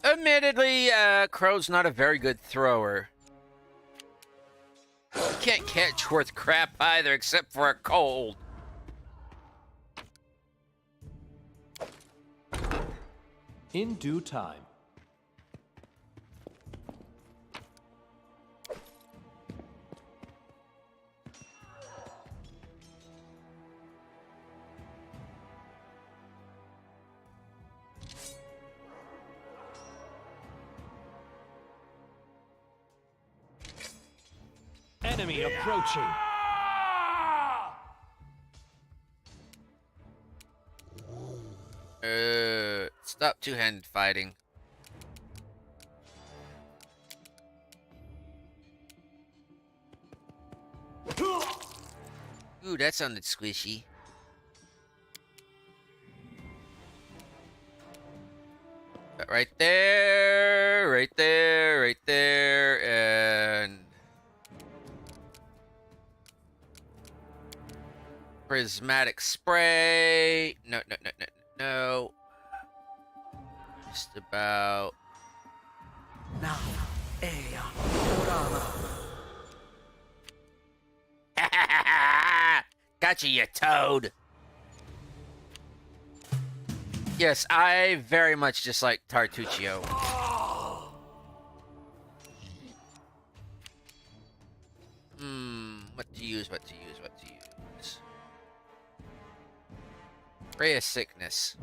Admittedly, Krow's not a very good thrower. He can't catch worth crap either, except for a cold. In due time. Enemy approaching. Stop two-handed fighting. Ooh, that sounded squishy. Right there, right there, right there, and prismatic spray. No, no, no, no, no. Just about. Gotcha, you toad. Yes, I very much dislike Tartuccio. What to use, what to use, what to use. Ray of Sickness.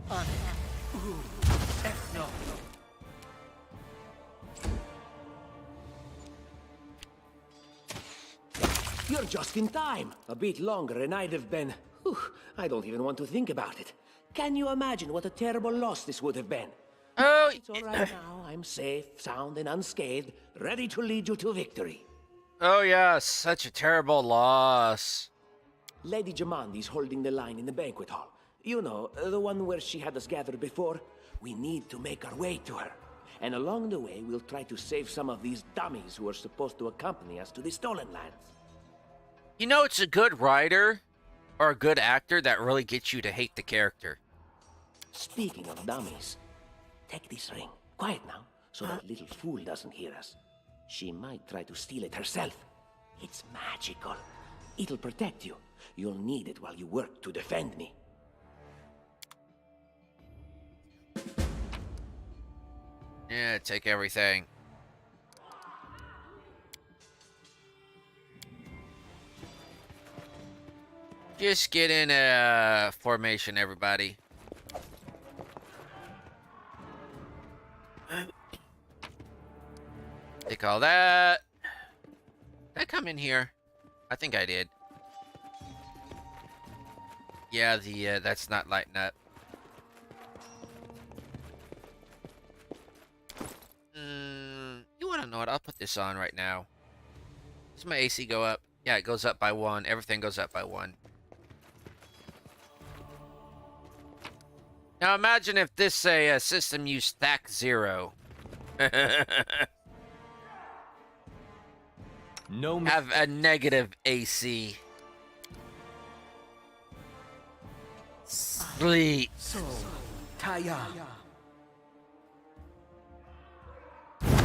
You're just in time. A bit longer and I'd have been... Whew, I don't even want to think about it. Can you imagine what a terrible loss this would have been? Oh, it's all right now. I'm safe, sound, and unscathed, ready to lead you to victory. Oh, yeah, such a terrible loss. Lady Jamandi's holding the line in the banquet hall. You know, the one where she had us gathered before. We need to make our way to her. And along the way, we'll try to save some of these dummies who are supposed to accompany us to the Stolen Lands. You know, it's a good writer or a good actor that really gets you to hate the character. Speaking of dummies, take this ring. Quiet now, so that little fool doesn't hear us. She might try to steal it herself. It's magical. It'll protect you. You'll need it while you work to defend me. Yeah, take everything. Just get in a formation, everybody. Take all that. Did I come in here? I think I did. Yeah, that's not lighting up. You want to know what? I'll put this on right now. Does my AC go up? Yeah, it goes up by 1. Everything goes up by 1. Now imagine if this system used stack 0. No. Have a negative AC. Sleep. So, Taya.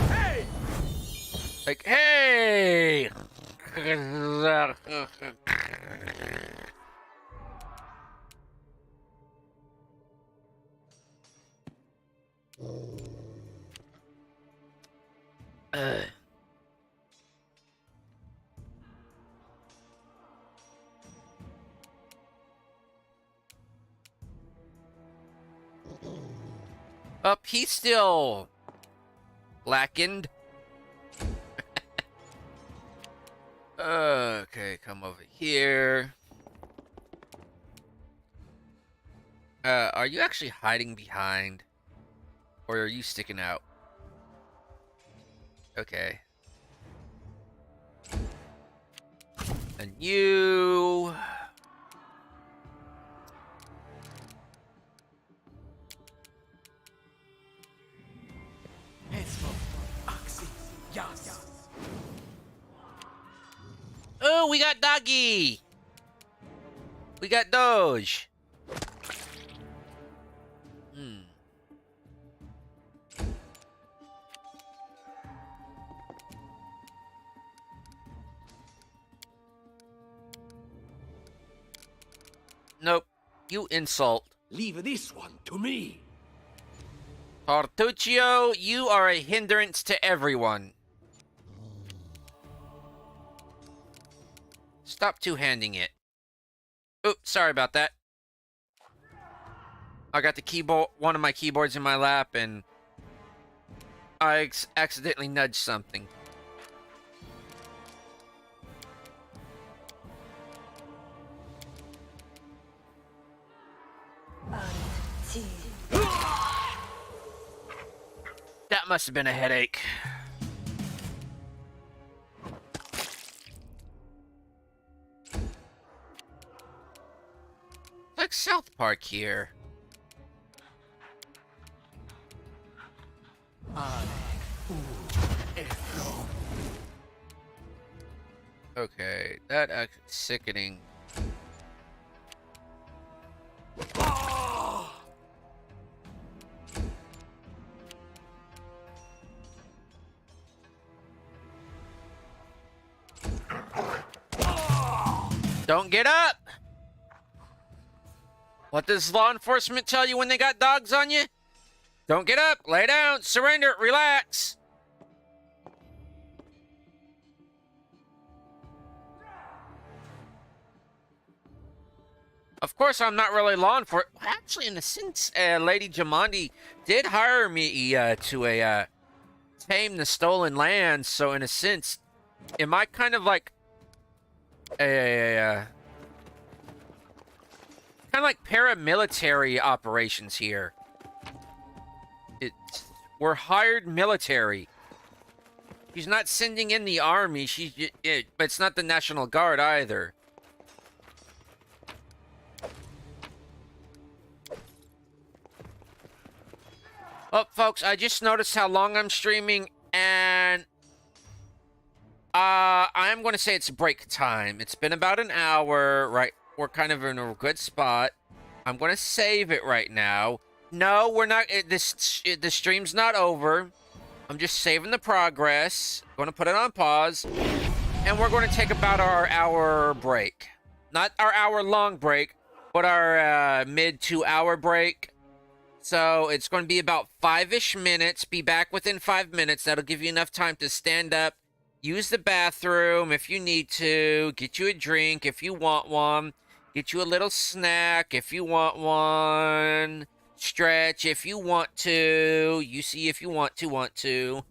Hey! Like, hey! Up, he's still blackened. Okay, come over here. Are you actually hiding behind? Or are you sticking out? Okay. And you... Oh, we got Doggy! We got Doge. Nope. You insult. Leave this one to me. Tartuccio, you are a hindrance to everyone. Stop two-handing it. Oops, sorry about that. I got the keyboard, one of my keyboards in my lap, and I accidentally nudged something. That must have been a headache. Like South Park here. Okay, that actually sickening. Don't get up! What does law enforcement tell you when they got dogs on you? Don't get up, lay down, surrender, relax. Of course, I'm not really law enforcement. Actually, in a sense, Lady Jamandi did hire me to tame the stolen lands. So, in a sense, am I kind of like kind of like paramilitary operations here? We're hired military. She's not sending in the army. But it's not the National Guard either. Oh, folks, I just noticed how long I'm streaming, and I'm going to say it's break time. It's been about an hour, right? We're kind of in a good spot. I'm going to save it right now. No, we're not. The stream's not over. I'm just saving the progress. Going to put it on pause, and we're going to take about our hour break. Not our hour-long break, but our mid 2 hour break. So it's going to be about 5-ish minutes. Be back within 5 minutes. That'll give you enough time to stand up, use the bathroom if you need to, get you a drink if you want one, get you a little snack if you want one, stretch if you want to, you see if you want to.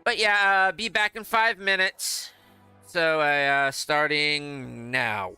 But yeah, be back in 5 minutes. So starting now.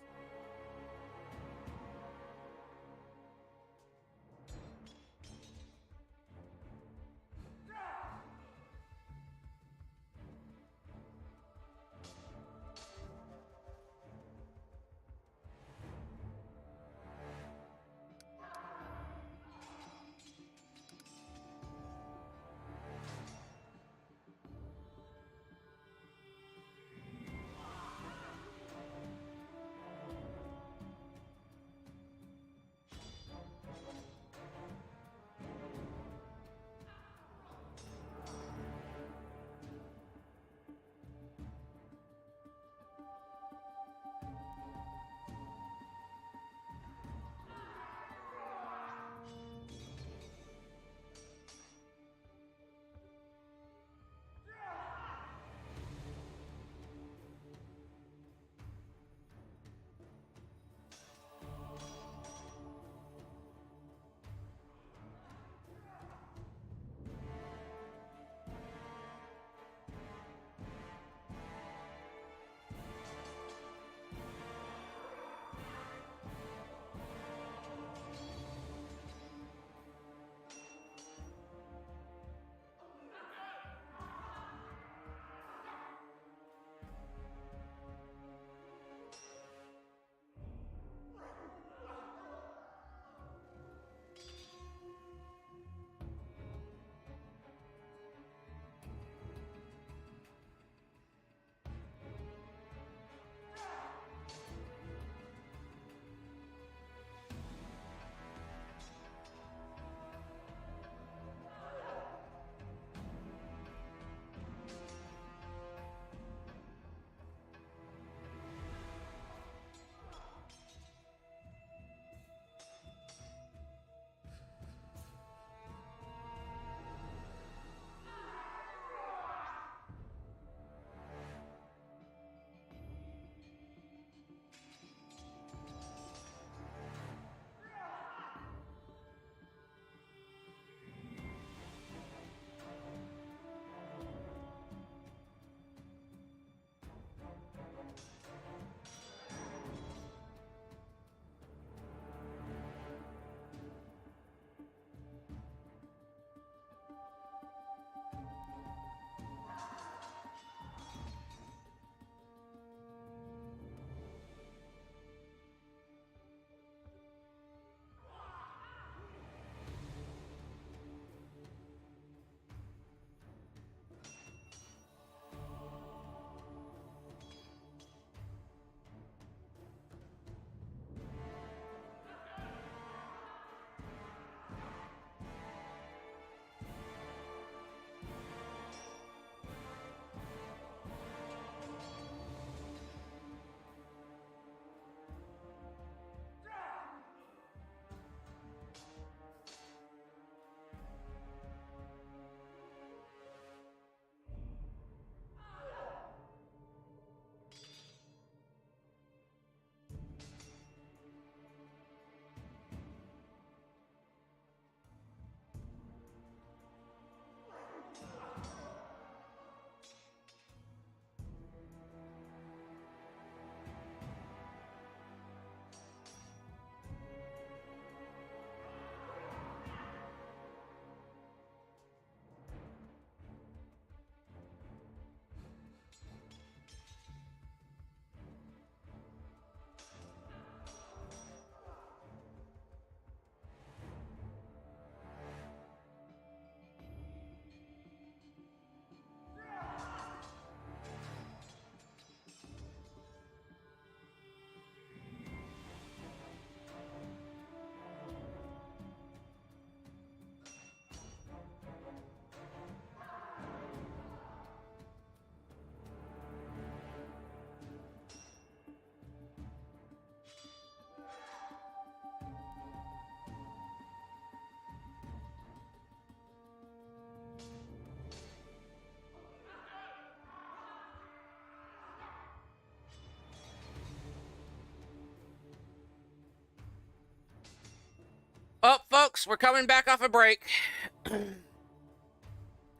folks. We're coming back off a break.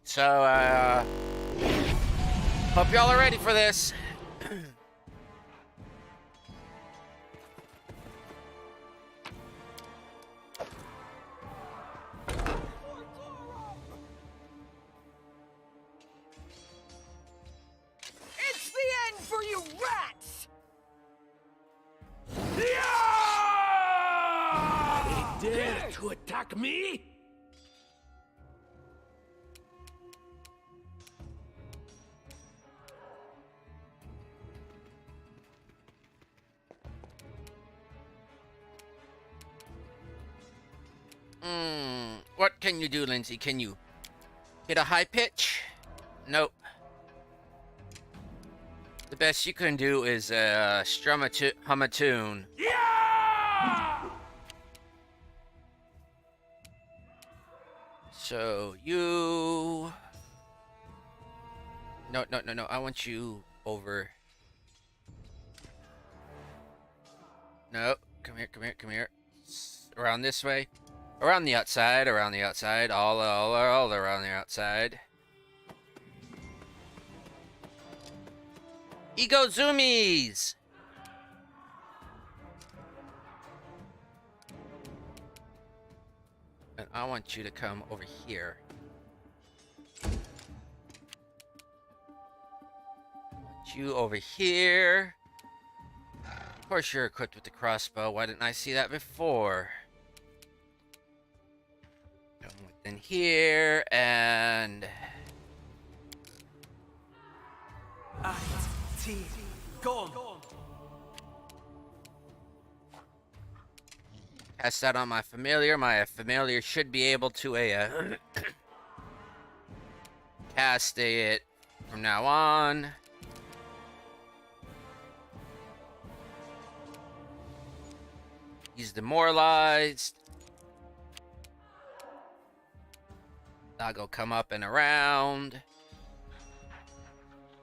So, hope y'all are ready for this. It's the end for you rats! They dare to attack me? What can you do, Lindsay? Can you hit a high pitch? Nope. The best you can do is hum a tune. Yeah! So you... No. I want you over. No. Come here. Around this way. Around the outside, all around the outside. Ego zoomies! And I want you to come over here. Want you over here. Of course you're equipped with the crossbow. Why didn't I see that before? In here, and cast that on my familiar. My familiar should be able to cast it from now on. He's demoralized. Doggo come up and around.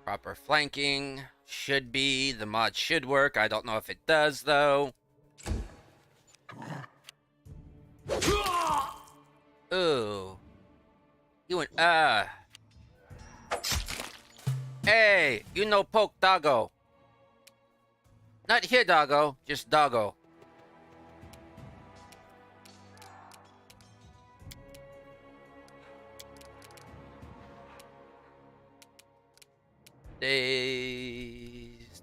Proper flanking. Should be. The mod should work. I don't know if it does, though. Ooh. You went, Hey, you no poke, Doggo. Not here, Doggo. Just Doggo. Days.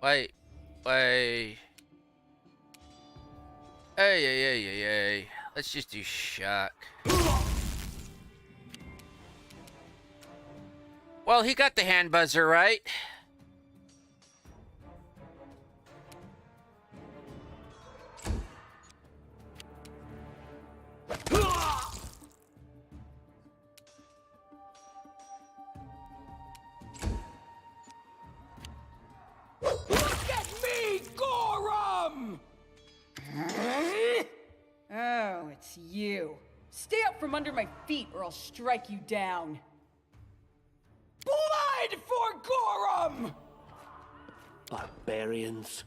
Wait. Hey. Let's just do shock. Well, he got the hand buzzer right. Oh, it's you. Stay up from under my feet or I'll strike you down. Blood for Gorum! Barbarians.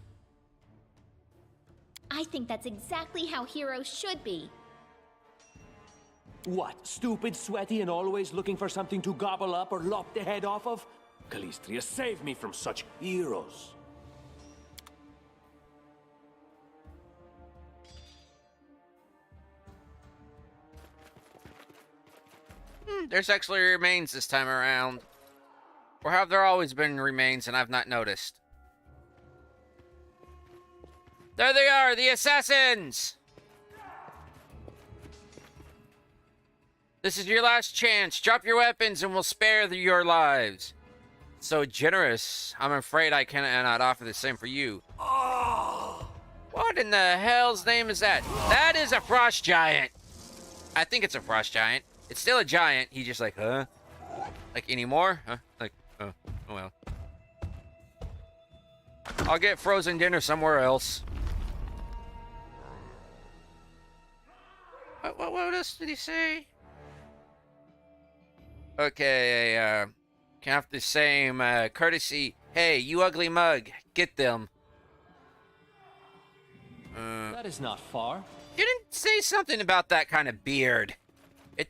I think that's exactly how heroes should be. What, stupid, sweaty, and always looking for something to gobble up or lop the head off of? Calistria, save me from such heroes. There's actually remains this time around. Or have there always been remains and I've not noticed? There they are, the assassins! This is your last chance. Drop your weapons and we'll spare your lives. So generous. I'm afraid I cannot offer the same for you. Oh! What in the hell's name is that? That is a frost giant. I think it's a frost giant. It's still a giant. He's just like, huh? Like, anymore? Huh? Like, oh well. I'll get frozen dinner somewhere else. What else did he say? Okay, can have the same courtesy. Hey, you ugly mug, get them. That is not far. Didn't say something about that kind of beard. It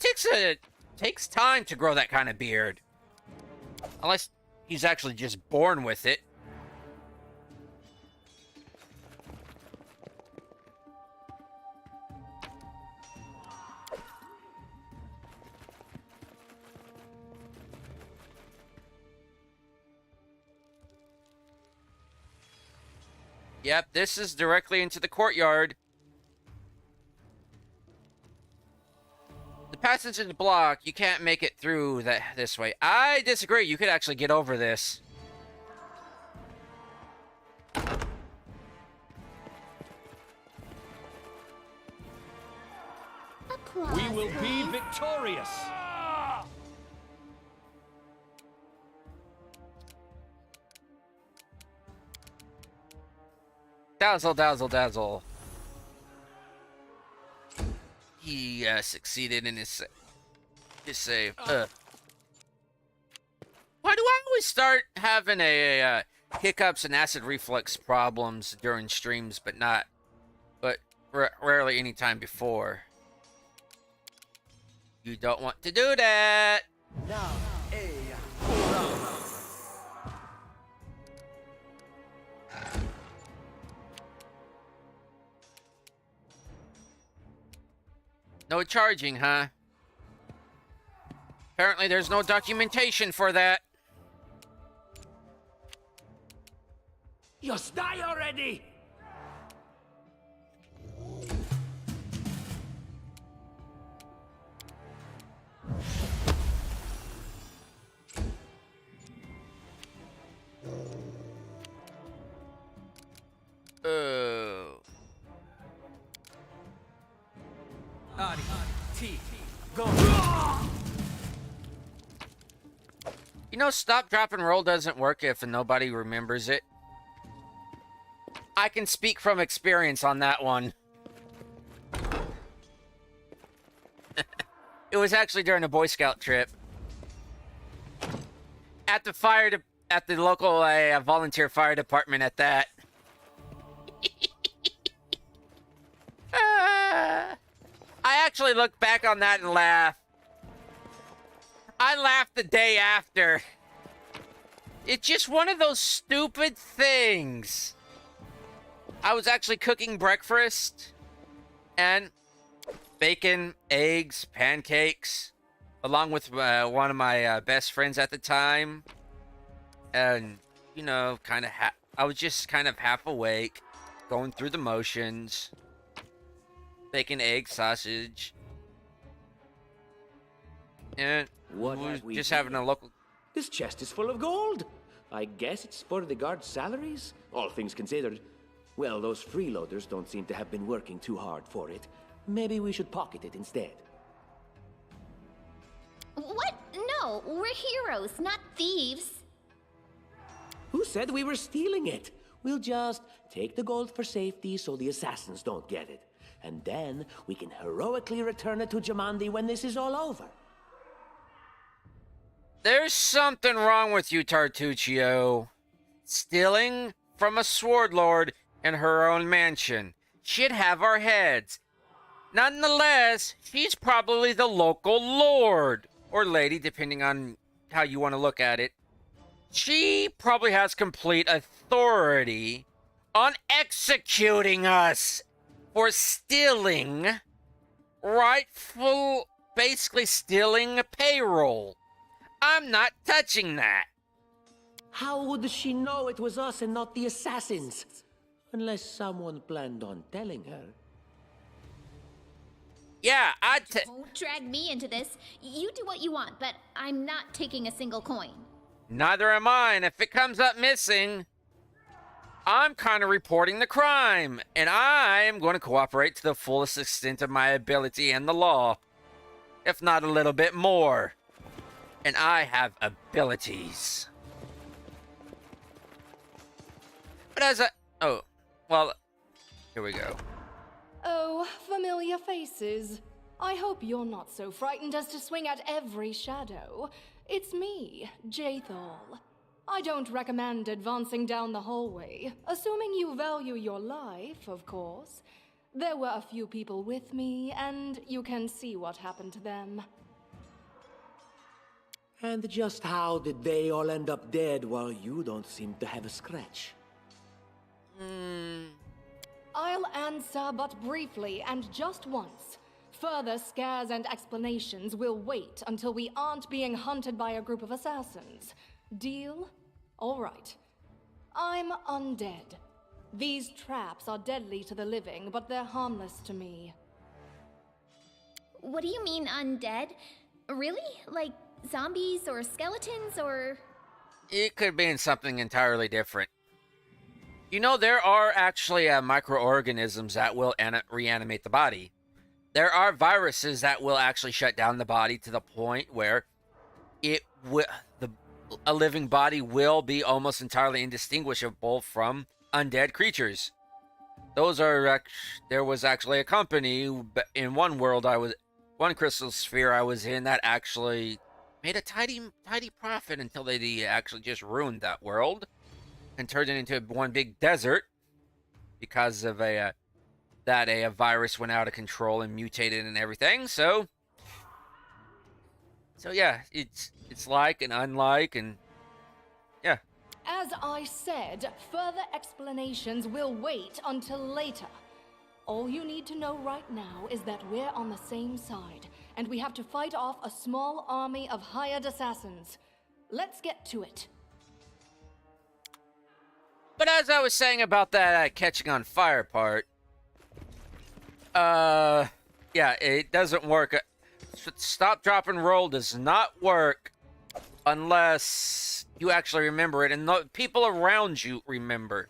takes time to grow that kind of beard. Unless he's actually just born with it. Yep, this is directly into the courtyard. The passage is blocked. You can't make it through this way. I disagree. You could actually get over this. Applause, We will be please. victorious. Dazzle, dazzle, dazzle. He succeeded in his save. Why do I always start having a hiccups and acid reflux problems during streams, but rarely any time before? You don't want to do that. Now, No charging, huh? Apparently there's no documentation for that. Just die already! Oh. Adi, T, go. You know, stop, drop, and roll doesn't work if nobody remembers it. I can speak from experience on that one. It was actually during a Boy Scout trip. At the local volunteer fire department at that. I actually look back on that and laugh. I laughed the day after. It's just one of those stupid things. I was actually cooking breakfast and bacon, eggs, pancakes, along with one of my best friends at the time. And, you know, I was just kind of half awake, going through the motions. Bacon, egg, sausage. And What we have we just here? having a local... This chest is full of gold. I guess it's for the guards' salaries, all things considered. Well, those freeloaders don't seem to have been working too hard for it. Maybe we should pocket it instead. What? No, we're heroes, not thieves. Who said we were stealing it? We'll just take the gold for safety so the assassins don't get it. And then we can heroically return it to Jamandi when this is all over. There's something wrong with you, Tartuccio. Stealing from a sword lord in her own mansion. She'd have our heads. Nonetheless, she's probably the local lord. Or lady, depending on how you want to look at it. She probably has complete authority on executing us for stealing basically stealing a payroll. I'm not touching that. How would she know it was us and not the assassins? Unless someone planned on telling her. Yeah, Don't drag me into this. You do what you want, but I'm not taking a single coin. Neither am I, and if it comes up missing, I'm kind of reporting the crime, and I am going to cooperate to the fullest extent of my ability and the law, if not a little bit more. And I have abilities. But here we go. Oh, familiar faces. I hope you're not so frightened as to swing at every shadow. It's me, Jathal. I don't recommend advancing down the hallway, assuming you value your life, of course. There were a few people with me, and you can see what happened to them. And just how did they all end up dead while you don't seem to have a scratch? I'll answer but briefly and just once. Further scares and explanations will wait until we aren't being hunted by a group of assassins. Deal? All right. I'm undead. These traps are deadly to the living, but they're harmless to me. What do you mean undead? Really? Like zombies or skeletons or... It could be in something entirely different. You know, there are actually microorganisms that will reanimate the body. There are viruses that will actually shut down the body to the point where a living body will be almost entirely indistinguishable from undead creatures. Those are there was actually a company in one crystal sphere I was in that actually made a tidy profit until they actually just ruined that world and turned it into one big desert because of a virus went out of control and mutated and everything. So yeah, it's like and unlike, and yeah. As I said, further explanations will wait until later. All you need to know right now is that we're on the same side, and we have to fight off a small army of hired assassins. Let's get to it. But as I was saying about that catching on fire part, yeah, it doesn't work. Stop, drop, and roll does not work unless you actually remember it, and the people around you remember.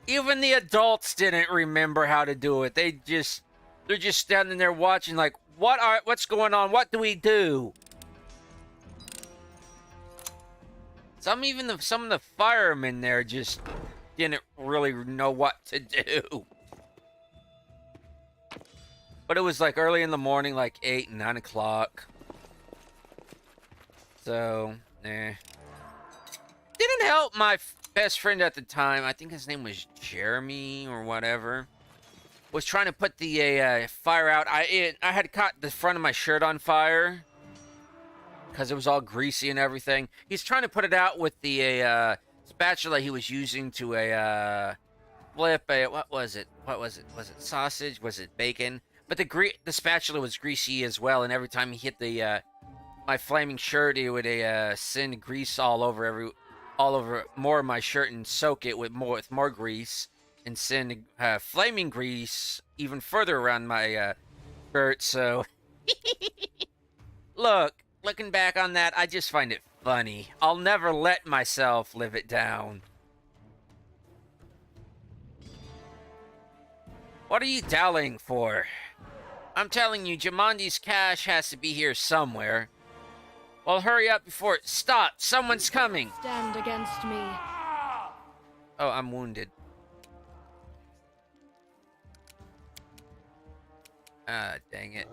Even the adults didn't remember how to do it. They're just standing there watching, like, what's going on? What do we do? Some of the firemen there just didn't really know what to do. But it was like early in the morning, like 8, 9 o'clock. So, Didn't help my best friend at the time, I think his name was Jeremy or whatever, was trying to put the fire out. I had caught the front of my shirt on fire because it was all greasy and everything. He's trying to put it out with the spatula he was using to flip a, what was it? Was it sausage? Was it bacon? But the spatula was greasy as well, and every time he hit the my flaming shirt, it would send grease all over more of my shirt and soak it with more grease and send flaming grease even further around my shirt. So, looking back on that, I just find it funny. I'll never let myself live it down. What are you dallying for? I'm telling you, Jumanji's cash has to be here somewhere. Well, hurry up before it stops. Someone's coming. Stand against me. Oh, I'm wounded. Ah, dang it.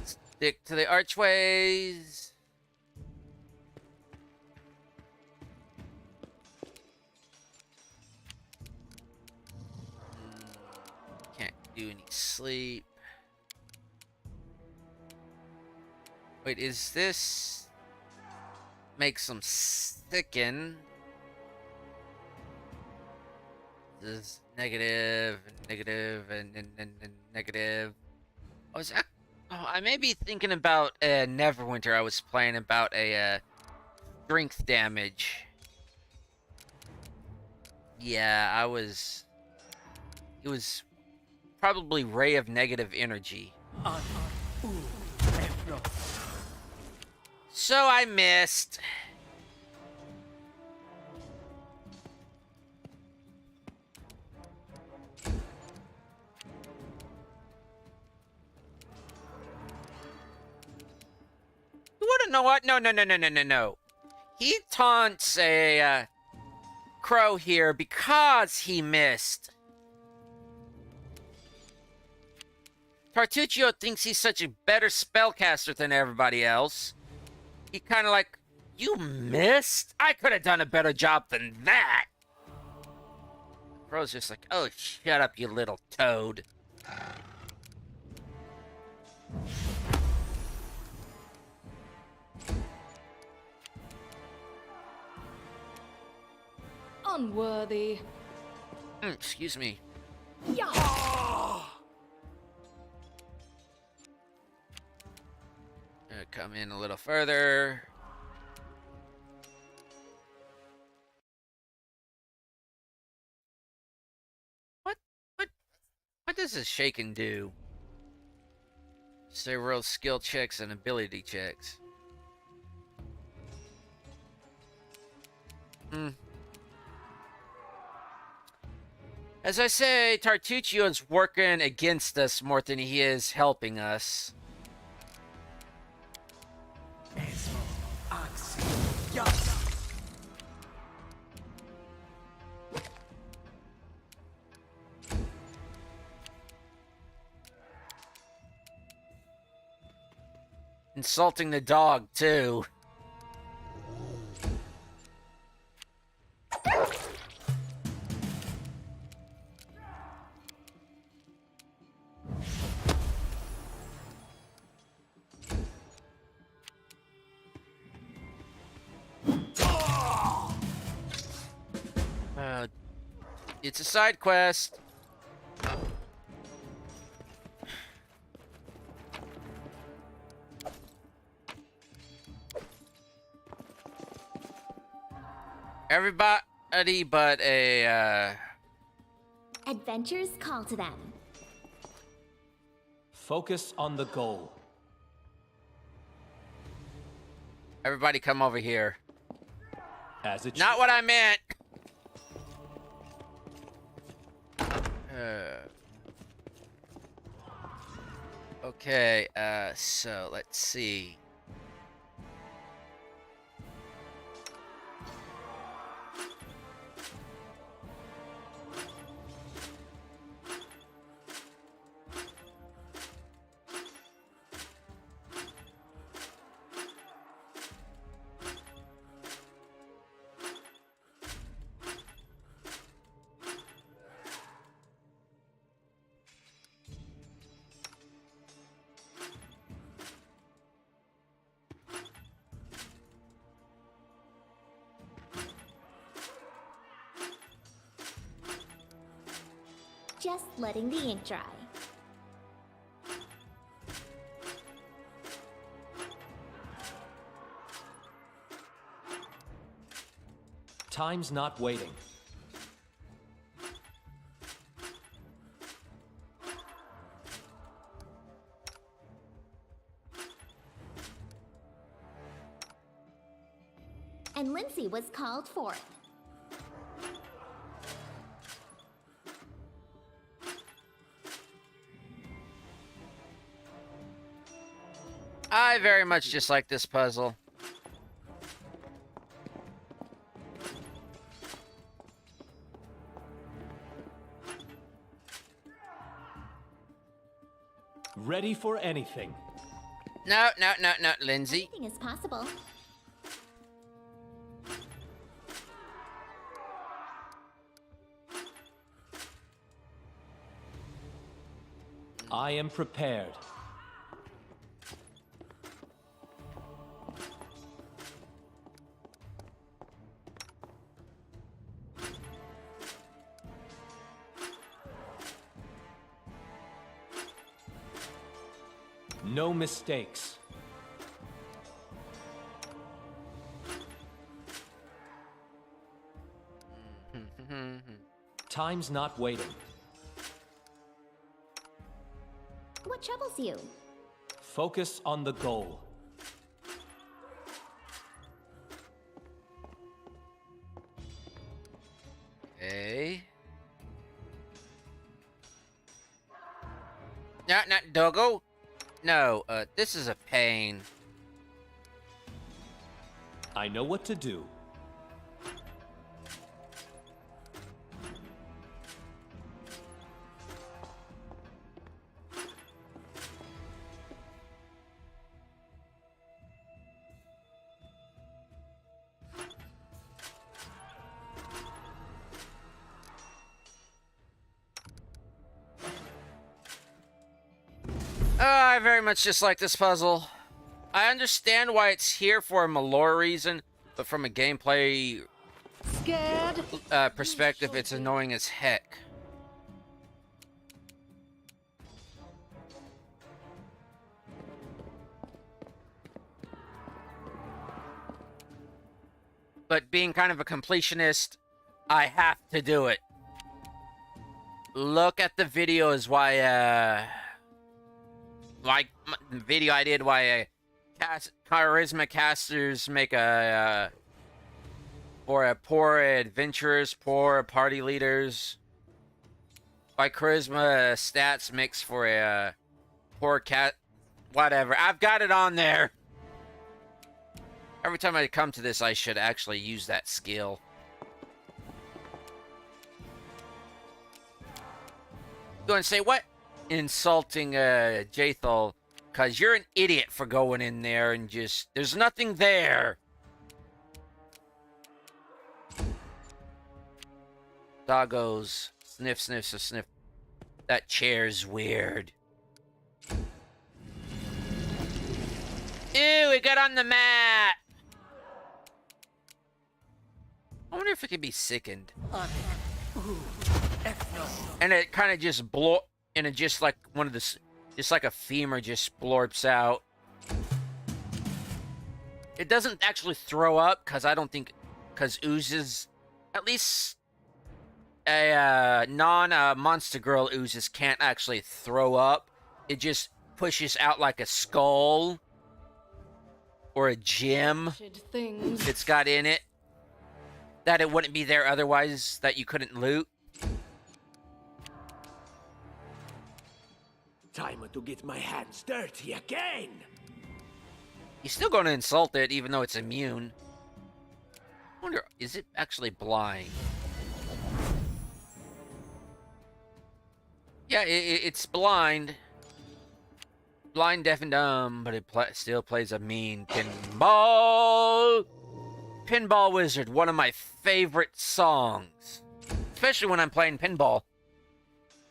Stick to the archways. Do any sleep. Wait, is this makes them sicken? This is negative and negative and negative. I may be thinking about Neverwinter. I was playing about a strength damage. Yeah, it was probably ray of negative energy. So I missed. You wanna know what? No. He taunts a Krow here because he missed. Tartuccio thinks he's such a better spellcaster than everybody else. He kind of like, you missed? I could have done a better job than that. Crow's just like, oh, shut up, you little toad. Unworthy. Excuse me. Yeah. Come in a little further. What does this shaken do? Several skill checks and ability checks. As I say, Tartuccio is working against us more than he is helping us. Insulting the dog, too. It's a side quest. Everybody but a, Adventures call to them. Focus on the goal. Everybody come over here. As it Not what I meant. Okay, so let's see. Just letting the ink dry. Time's not waiting. And Lindsay was called forth. I very much dislike this puzzle. Ready for anything. No, Lindsay. Anything is possible. I am prepared. No mistakes. Time's not waiting. What troubles you? Focus on the goal. Okay. Not Doggo. No, this is a pain. I know what to do. I very much dislike this puzzle. I understand why it's here for a lore reason, but from a gameplay Scared? perspective, it's annoying as heck. But being kind of a completionist, I have to do it. Look at the video is why, like the video I did why charisma casters make for poor adventurers, poor party leaders. Why charisma stats makes for a poor cat, whatever. I've got it on there. Every time I come to this, I should actually use that skill. Go and say, what? Insulting Jathal, because you're an idiot for going in there and just... There's nothing there. Doggos. Sniff, sniff, sniff, sniff. That chair's weird. Ew, it got on the mat. I wonder if it could be sickened. And it kind of just and it just like one of the, just like a femur just blorps out. It doesn't actually throw up, because I don't think, because oozes, at least a non-monster girl oozes can't actually throw up. It just pushes out like a skull or a gem it's got in it that it wouldn't be there otherwise, that you couldn't loot. Time to get my hands dirty again. You're still going to insult it, even though it's immune. I wonder, is it actually blind? Yeah, it's blind. Blind, deaf, and dumb, but it still plays a mean pinball. Pinball Wizard, one of my favorite songs. Especially when I'm playing pinball.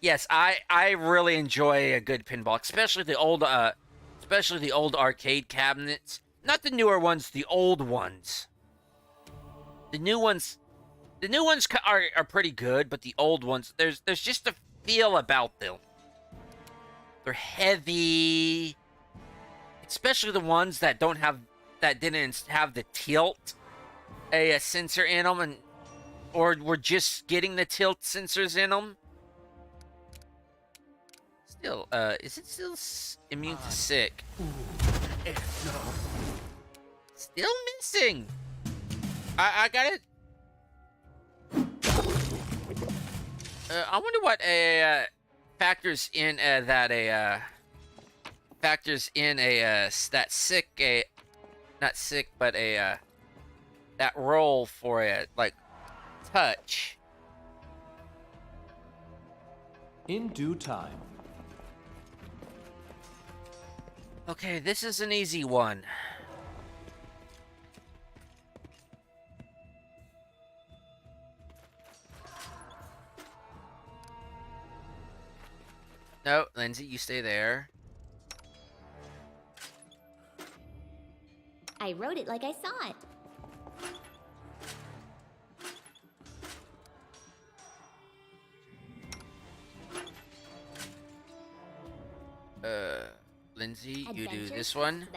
Yes, I really enjoy a good pinball, especially the old arcade cabinets. Not the newer ones, the old ones. The new ones are pretty good, but the old ones, there's just a feel about them. They're heavy, especially the ones that didn't have the tilt a sensor in them, or were just getting the tilt sensors in them. Still, is it still immune to sick? Still missing. I got it. I wonder what factors in that sick not sick, but that roll for a like touch. In due time. Okay, this is an easy one. No, Lindsay, you stay there. I wrote it like I saw it. Lindsay, you do this one.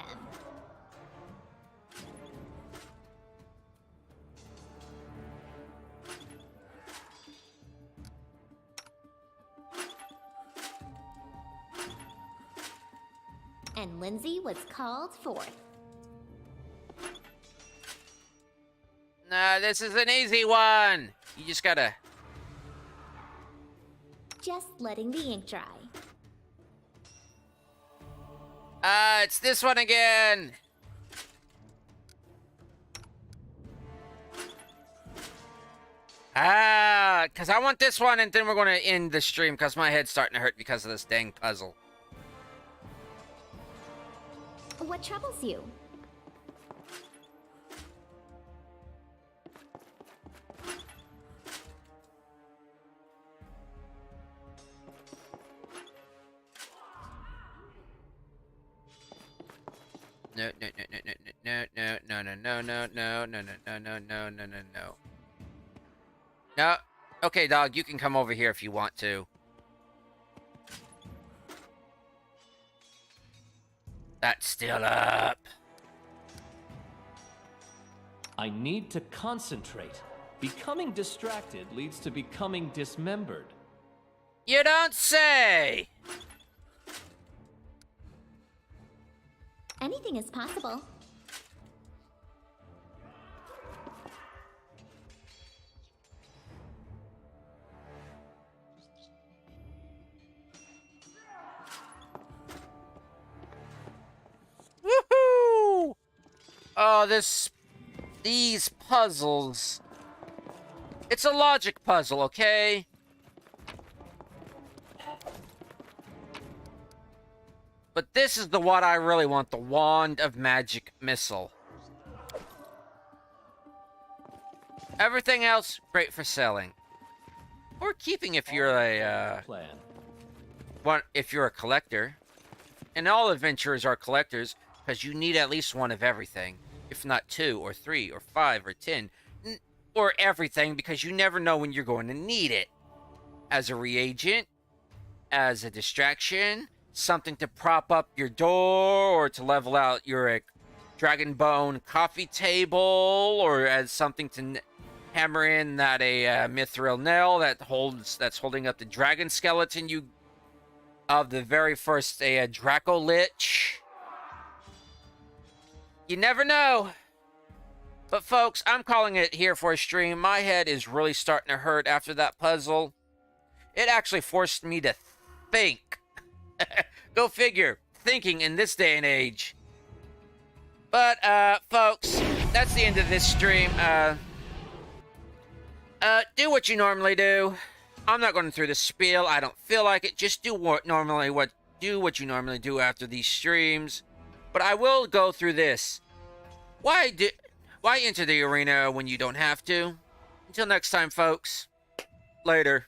And Lindsay was called forth. Nah, this is an easy one. You just gotta... Just letting the ink dry. It's this one again. Because I want this one, and then we're going to end the stream, because my head's starting to hurt because of this dang puzzle. What troubles you? no, no, no, no, no, no, no, no, no, no, no, no, no, no, no, no, no. No. Okay, dog, you can come over here if you want to. That's still up. I need to concentrate. Becoming distracted leads to becoming dismembered. You don't say! Anything is possible. Woohoo! Oh, these puzzles. It's a logic puzzle, okay? But this is the one I really want, the Wand of Magic Missile. Everything else, great for selling. Or keeping if you're a, if you're a collector. And all adventurers are collectors, because you need at least one of everything. If not 2, or 3, or 5, or 10. Or everything, because you never know when you're going to need it. As a reagent, as a distraction, something to prop up your door, or to level out your dragon bone coffee table, or as something to hammer in that mithril nail that's holding up the dragon skeleton of the very first Draco Lich. You never know. But folks, I'm calling it here for a stream. My head is really starting to hurt after that puzzle. It actually forced me to think. Go figure. Thinking in this day and age. But, folks, that's the end of this stream. Do what you normally do. I'm not going through the spiel. I don't feel like it. Just do what you normally do after these streams. But I will go through this. Why enter the arena when you don't have to? Until next time, folks. Later.